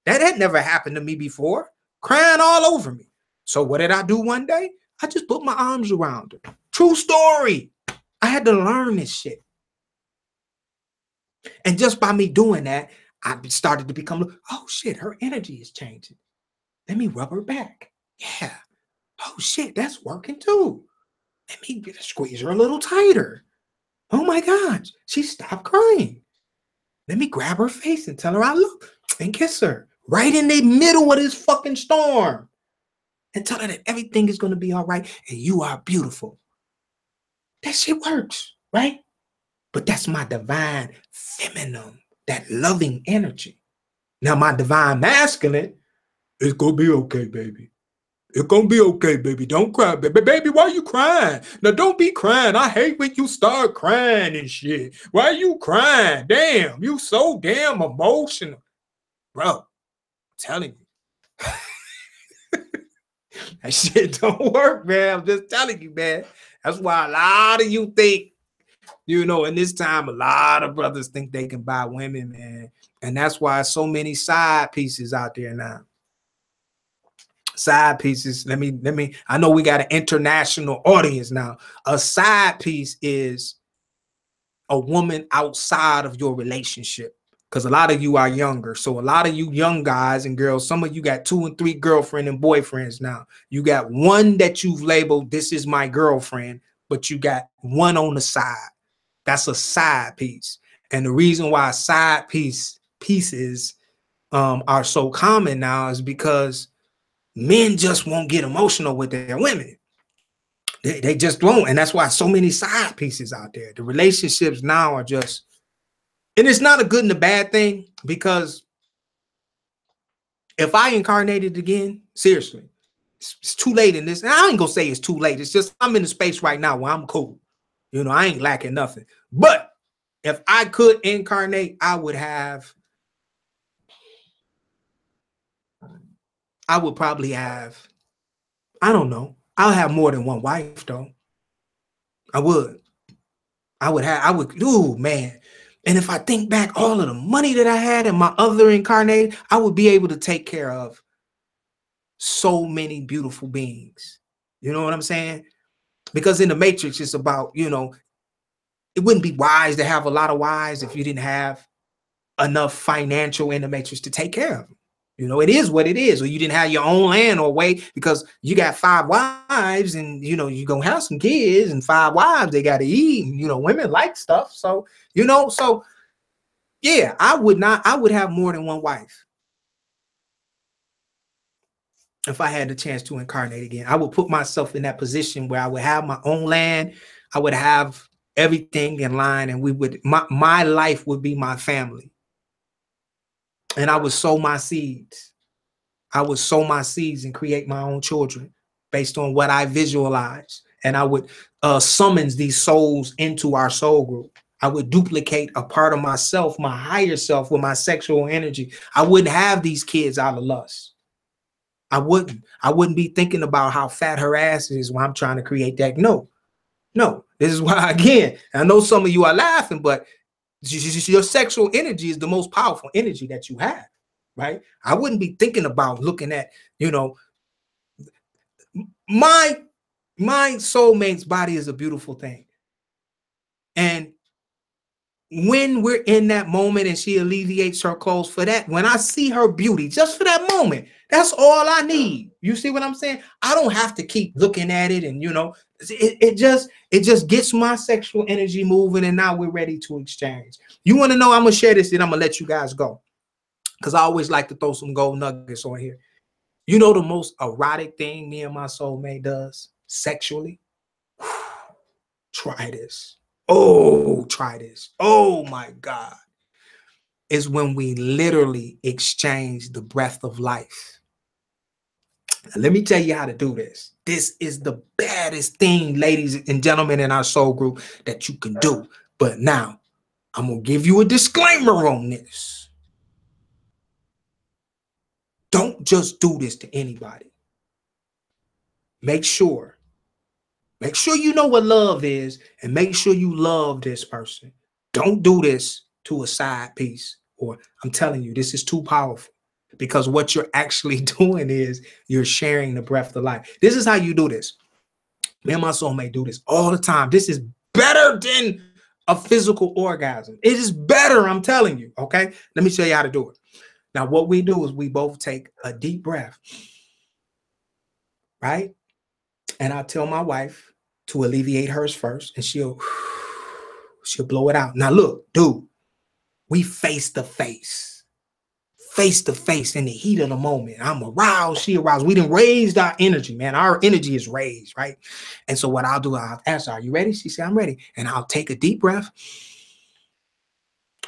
That had never happened to me before. Crying all over me. So what did I do one day? I just put my arms around her. True story. I had to learn this shit. And just by me doing that, I started to become, oh shit, her energy is changing. Let me rub her back. Yeah. Oh shit, that's working too. Let me squeeze her a little tighter. Oh my God, she stopped crying. Let me grab her face and tell her I love and kiss her right in the middle of this fucking storm and tell her that everything is going to be all right and you are beautiful. That shit works, right? But that's my divine feminine, that loving energy. Now my divine masculine, it's going to be okay, baby. It's gonna be okay, baby. Don't cry, baby. Baby, why you crying? Now, don't be crying. I hate when you start crying and shit. Why you crying? Damn, you so damn emotional. Bro, I'm telling you. That shit don't work, man. I'm just telling you, man. That's why a lot of you think, you know, in this time, a lot of brothers think they can buy women, man. And that's why so many side pieces out there now. Side pieces. Let me, I know we got an international audience now. A side piece is a woman outside of your relationship. Because a lot of you are younger. So a lot of you young guys and girls, some of you got 2 and 3 girlfriend and boyfriends now. You got one that you've labeled, this is my girlfriend, but you got one on the side. That's a side piece. And the reason why side pieces are so common now is because men just won't get emotional with their women. They just won't. And that's why so many side pieces out there. The relationships now are just, and it's not a good and a bad thing, because If I incarnated again, seriously, it's too late in this. And I ain't gonna say it's too late. It's just I'm in a space right now where I'm cool. You know, I ain't lacking nothing. But if I could incarnate, I would probably have, I don't know. I'll have more than one wife though. I would, ooh, man. And if I think back all of the money that I had in my other incarnate, I would be able to take care of so many beautiful beings. You know what I'm saying? Because in the Matrix, it's about, you know, it wouldn't be wise to have a lot of wives if you didn't have enough financial in the Matrix to take care of them. You know, it is what it is. Or you didn't have your own land or way because you got 5 wives and, you know, you're going to have some kids and 5 wives, they got to eat. And, you know, women like stuff. So, you know, so yeah, I would have more than one wife. If I had the chance to incarnate again, I would put myself in that position where I would have my own land. I would have everything in line and my life would be my family. And I would sow my seeds. I would sow my seeds and create my own children based on what I visualize. And I would summons these souls into our soul group. I would duplicate a part of myself, my higher self, with my sexual energy. I wouldn't have these kids out of lust. I wouldn't be thinking about how fat her ass is when I'm trying to create that. No. This is why, again, I know some of you are laughing, but your sexual energy is the most powerful energy that you have, right? I wouldn't be thinking about looking at, you know, my soulmate's body is a beautiful thing. And when we're in that moment and she alleviates her clothes for that, when I see her beauty, just for that moment, that's all I need. You see what I'm saying? I don't have to keep looking at it. And, you know, it just gets my sexual energy moving. And now we're ready to exchange. You want to know, I'm going to share this, then I'm going to let you guys go. Because I always like to throw some gold nuggets on here. You know, the most erotic thing me and my soulmate does sexually? Try this. Oh, try this. Oh my God. Is when we literally exchange the breath of life. Now, let me tell you how to do this. This is the baddest thing, ladies and gentlemen, in our soul group that you can do. But now I'm going to give you a disclaimer on this. Don't just do this to anybody. Make sure you know what love is and make sure you love this person. Don't do this to a side piece, or I'm telling you, this is too powerful, because what you're actually doing is you're sharing the breath of life. This is how you do this. Me and my soulmate do this all the time. This is better than a physical orgasm. It is better, I'm telling you, okay? Let me show you how to do it. Now, what we do is we both take a deep breath, right? And I'll tell my wife to alleviate hers first, and she'll blow it out. Now, look, dude, we face to face in the heat of the moment. I'm aroused, she aroused. We done raised our energy, man. Our energy is raised, right? And so what I'll do, I'll ask her, are you ready? She said, I'm ready. And I'll take a deep breath,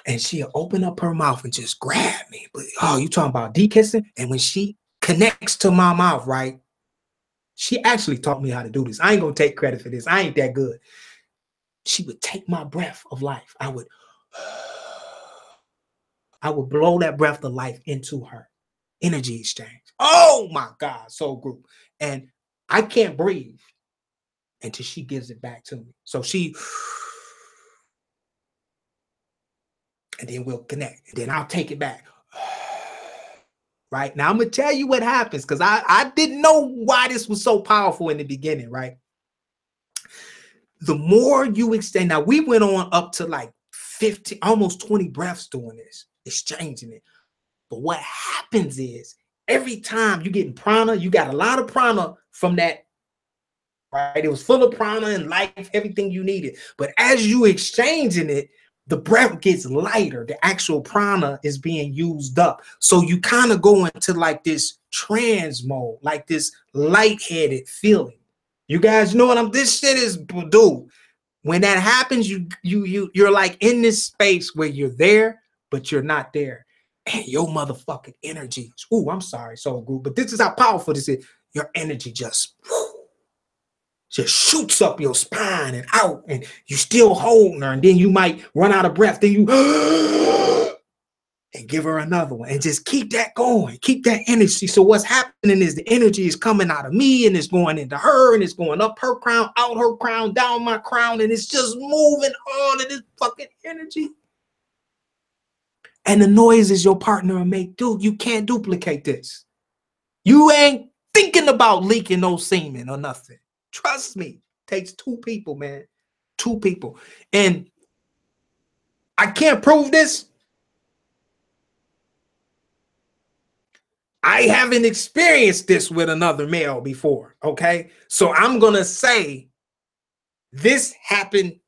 and she'll open up her mouth and just grab me. But, oh, you talking about de-kissing? And when she connects to my mouth, right? She actually taught me how to do this. I ain't gonna take credit for this. I ain't that good. She would take my breath of life. I would blow that breath of life into her. Energy exchange. Oh my God, soul group. And I can't breathe until she gives it back to me. So she, and then we'll connect. And then I'll take it back. Right now, I'm gonna tell you what happens, because I didn't know why this was so powerful in the beginning, right? The more you extend, now we went on up to like 15, almost 20 breaths doing this, exchanging it. But what happens is every time you get prana, you got a lot of prana from that, right? It was full of prana and life, everything you needed. But as you exchanging it, the breath gets lighter. The actual prana is being used up. So you kind of go into like this trance mode, like this lightheaded feeling. You guys know what this shit is, dude. When that happens, you're like in this space where you're there, but you're not there. man, your motherfucking energy. Ooh, I'm sorry, soul group, but this is how powerful this is. Your energy just shoots up your spine and out, and you still holding her, and then you might run out of breath. Then you and give her another one, and just keep that going. Keep that energy. So what's happening is the energy is coming out of me, and it's going into her, and it's going up her crown, out her crown, down my crown, and it's just moving all of this fucking energy. And the noises your partner will make, dude, you can't duplicate this. You ain't thinking about leaking no semen or nothing. Trust me. Takes two people, man. Two people. And I can't prove this. I haven't experienced this with another male before, okay? So I'm going to say this happened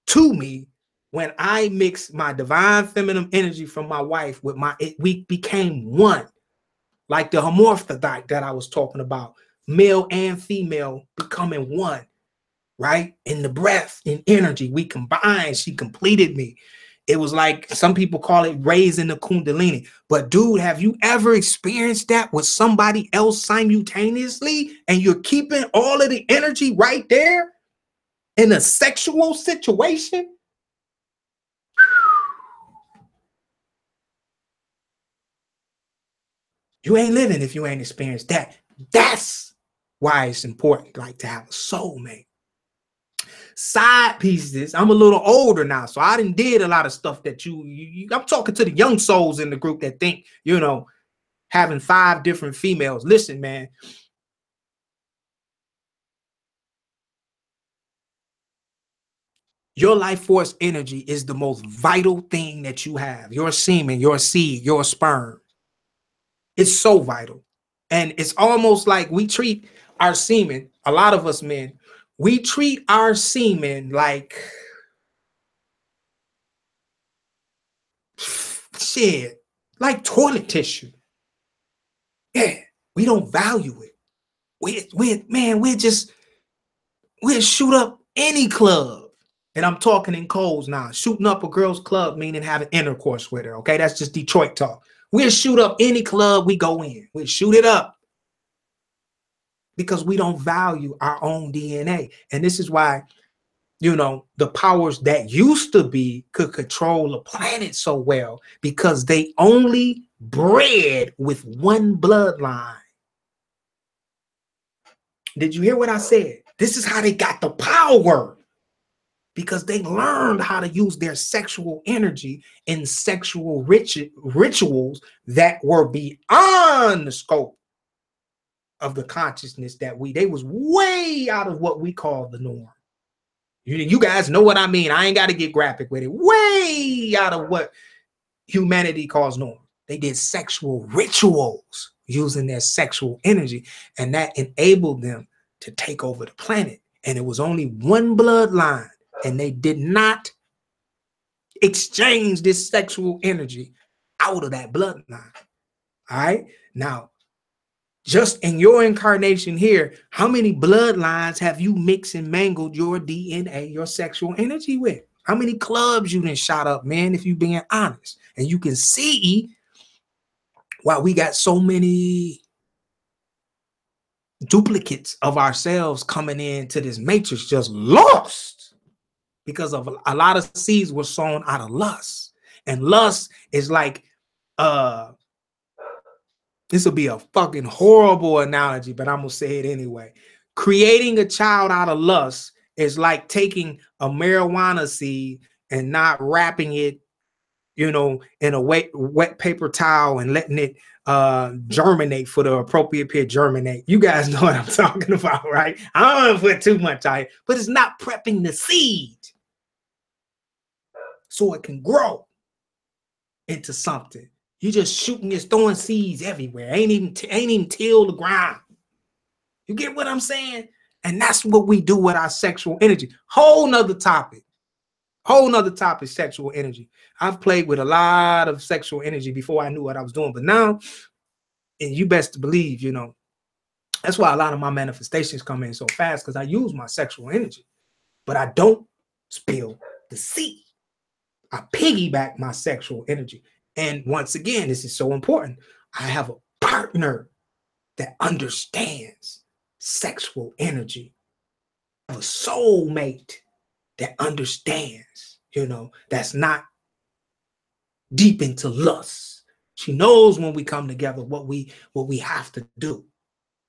to me when I mixed my divine feminine energy from my wife with we became one. Like the hermaphrodite that I was talking about, male and female becoming one, right? In the breath, in energy, we combined. She completed me. It was like, some people call it raising the kundalini. But dude, have you ever experienced that with somebody else simultaneously, and you're keeping all of the energy right there in a sexual situation? You ain't living if you ain't experienced that. That's why it's important, like, to have a soulmate. Side pieces. I'm a little older now, so I did a lot of stuff that I'm talking to the young souls in the group that think, you know, having 5 different females. Listen, man. Your life force energy is the most vital thing that you have. Your semen, your seed, your sperm. It's so vital. And it's almost like we treat our semen, a lot of us men, we treat our semen like shit, like toilet tissue. Yeah, we don't value it. We'll shoot up any club. And I'm talking in codes now. Shooting up a girl's club, meaning having intercourse with her. Okay, that's just Detroit talk. We'll shoot up any club we go in. We'll shoot it up because we don't value our own DNA. And this is why, you know, the powers that used to be could control the planet so well, because they only bred with one bloodline. Did you hear what I said? This is how they got the power. Because they learned how to use their sexual energy in sexual rituals that were beyond the scope of the consciousness that they was way out of what we call the norm. You guys know what I mean. I ain't got to get graphic with it. Way out of what humanity calls norm. They did sexual rituals using their sexual energy, and that enabled them to take over the planet. And it was only one bloodline. And they did not exchange this sexual energy out of that bloodline. All right. Now, just in your incarnation here, how many bloodlines have you mixed and mangled your DNA, your sexual energy with? How many clubs you done shot up, man, if you being honest? And you can see why we got so many duplicates of ourselves coming into this matrix just lost. Because of a lot of seeds were sown out of lust. And lust is like, this will be a fucking horrible analogy, but I'm going to say it anyway. Creating a child out of lust is like taking a marijuana seed and not wrapping it, you know, in a wet paper towel and letting it germinate for the appropriate period. Germinate. You guys know what I'm talking about, right? I don't want to put too much out here, but it's not prepping the seed so it can grow into something. You're just shooting, just throwing seeds everywhere. Ain't even till the ground. You get what I'm saying? And that's what we do with our sexual energy. Whole nother topic. Whole nother topic, sexual energy. I've played with a lot of sexual energy before I knew what I was doing. But now, and you best believe, you know, that's why a lot of my manifestations come in so fast, because I use my sexual energy. But I don't spill the seed. I piggyback my sexual energy. And once again, this is so important. I have a partner that understands sexual energy. I have a soulmate that understands, you know, that's not deep into lust. She knows when we come together what we have to do.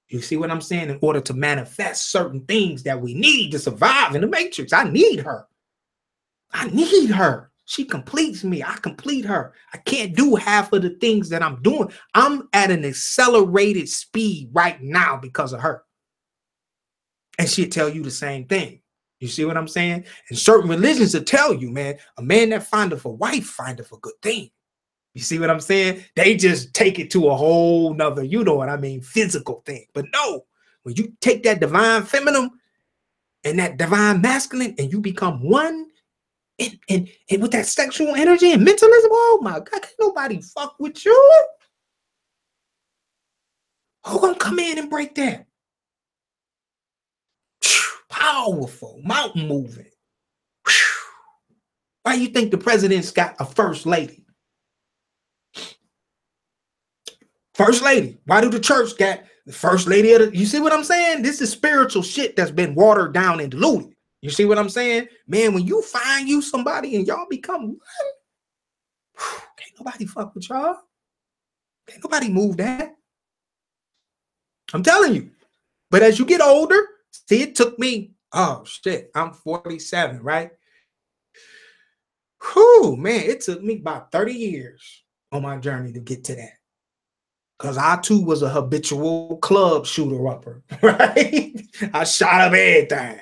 You see what I'm saying? In order to manifest certain things that we need to survive in the matrix. I need her. I need her. She completes me. I complete her. I can't do half of the things that I'm doing. I'm at an accelerated speed right now because of her. And she'll tell you the same thing. You see what I'm saying? And certain religions will tell you, man, a man that findeth a wife findeth a good thing. You see what I'm saying? They just take it to a whole nother, you know what I mean, physical thing. But no, when you take that divine feminine and that divine masculine and you become one and with that sexual energy and mentalism, oh my God, can't nobody fuck with you. Who gonna come in and break that? Powerful, mountain moving. Why you think the president's got a first lady? First lady. Why do the church got the first lady of the, you see what I'm saying? This is spiritual shit that's been watered down and diluted. You see what I'm saying? Man, when you find you somebody and y'all become one, can't nobody fuck with y'all. Can't nobody move that. I'm telling you. But as you get older, see, it took me, oh shit, I'm 47, right? Whew, man, it took me about 30 years on my journey to get to that. Because I too was a habitual club shooter upper, right? I shot up everything,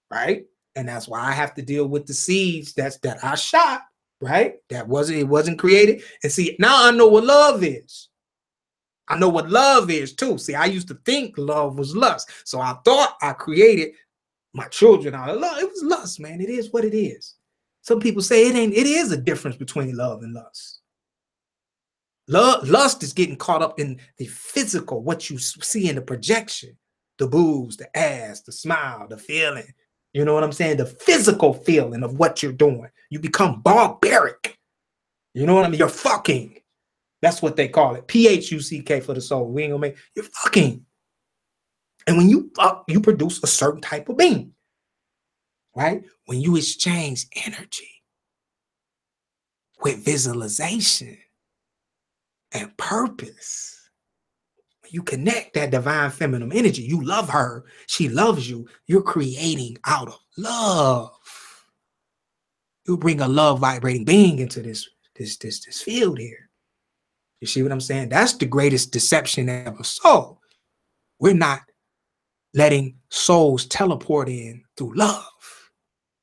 right? And that's why I have to deal with the seeds that I shot, right? It wasn't created. And see, now I know what love is. I know what love is too. See, I used to think love was lust. So I thought I created my children out of love. It was lust, man. It is what it is. Some people say it ain't. It is a difference between love and lust. Lust is getting caught up in the physical, what you see in the projection, the boobs, the ass, the smile, the feeling. You know what I'm saying? The physical feeling of what you're doing. You become barbaric. You know what I mean? You're fucking. That's what they call it. P-H-U-C-K for the soul. We ain't gonna make, you're fucking. And when you fuck, you produce a certain type of being, right? When you exchange energy with visualization and purpose, when you connect that divine feminine energy, you love her, she loves you, you're creating out of love. You bring a love vibrating being into this field here. You see what I'm saying? That's the greatest deception ever. So we're not letting souls teleport in through love.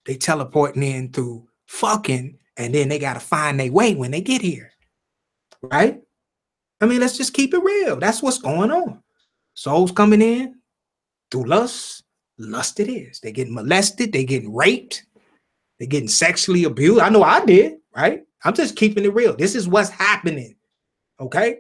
They teleporting in through fucking, and then they got to find their way when they get here, right? I mean, let's just keep it real. That's what's going on. Souls coming in through lust. Lust it is. They're getting molested. They're getting raped. They're getting sexually abused. I know I did, right? I'm just keeping it real. This is what's happening. Okay.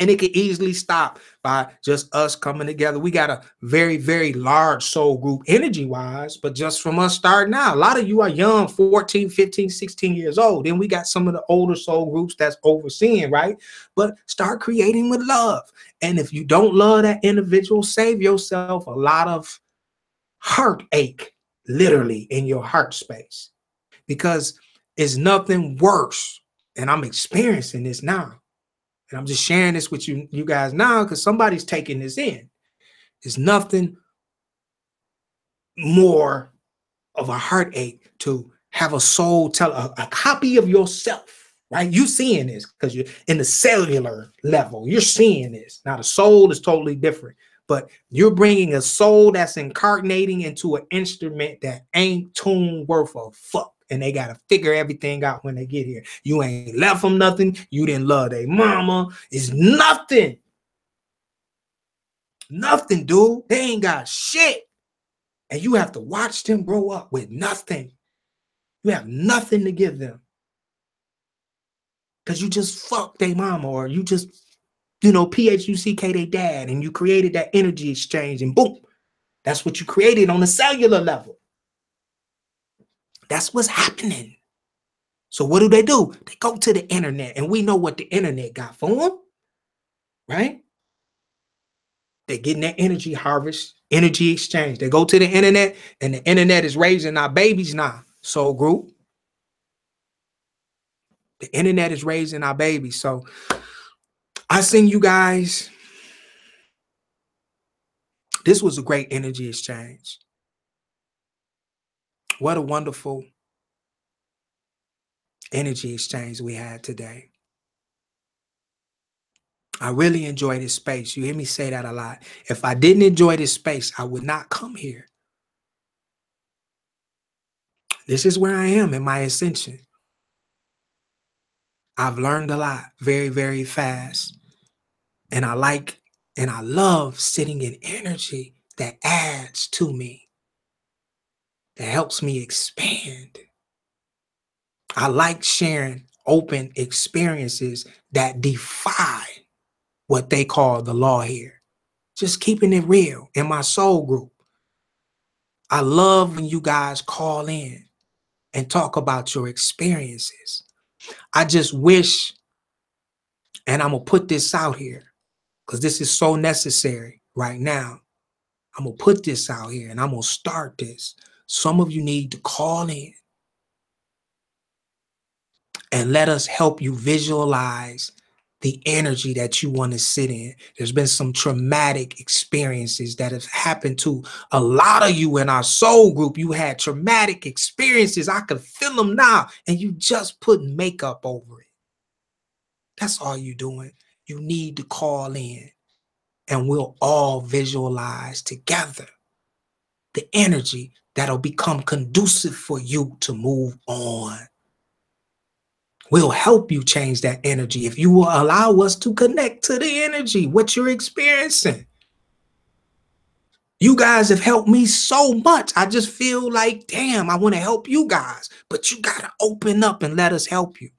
And it can easily stop by just us coming together. We got a very, very large soul group energy wise, but just from us starting out, a lot of you are young, 14, 15, 16 years old. Then we got some of the older soul groups that's overseeing, right? But start creating with love. And if you don't love that individual, save yourself a lot of heartache, literally in your heart space, because it's nothing worse. And I'm experiencing this now. And I'm just sharing this with you guys now because somebody's taking this in. There's nothing more of a heartache to have a soul tell a copy of yourself, right? You seeing this because you're in the cellular level. You're seeing this. Now the soul is totally different, but you're bringing a soul that's incarnating into an instrument that ain't tuned worth a fuck. And they got to figure everything out when they get here. You ain't left them nothing. You didn't love their mama. It's nothing. Nothing, dude. They ain't got shit. And you have to watch them grow up with nothing. You have nothing to give them. Because you just fucked their mama, or you just, you know, P-H-U-C-K their dad, and you created that energy exchange, and boom. That's what you created on the cellular level. That's what's happening. So what do? They go to the internet, and we know what the internet got for them, right? They're getting that energy harvest, energy exchange. They go to the internet, and the internet is raising our babies now. Soul group. The internet is raising our babies. So I send you guys. This was a great energy exchange. What a wonderful energy exchange we had today. I really enjoy this space. You hear me say that a lot. If I didn't enjoy this space, I would not come here. This is where I am in my ascension. I've learned a lot very, very fast. And I like and I love sitting in energy that adds to me, that helps me expand. I like sharing open experiences that defy what they call the law here. Just keeping it real in my soul group. I love when you guys call in and talk about your experiences. I just wish, and I'm going to put this out here because this is so necessary right now. I'm going to put this out here and I'm going to start this. Some of you need to call in and let us help you visualize the energy that you want to sit in. There's been some traumatic experiences that have happened to a lot of you in our soul group. You had traumatic experiences. I can feel them now. And you just put makeup over it. That's all you're doing. You need to call in and we'll all visualize together the energy that'll become conducive for you to move on. We'll help you change that energy if you will allow us to connect to the energy, what you're experiencing. You guys have helped me so much. I just feel like, damn, I want to help you guys. But you got to open up and let us help you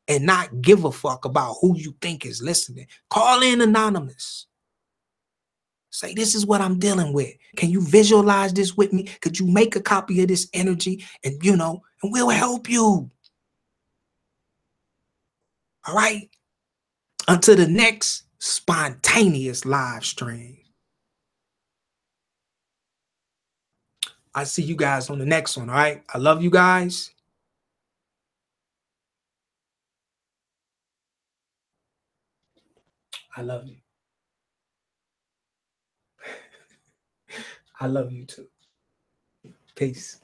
and not give a fuck about who you think is listening. Call in anonymous. Say, this is what I'm dealing with. Can you visualize this with me? Could you make a copy of this energy? And, and we'll help you. All right. Until the next spontaneous live stream. I see you guys on the next one. All right. I love you guys. I love you. I love you too. Peace.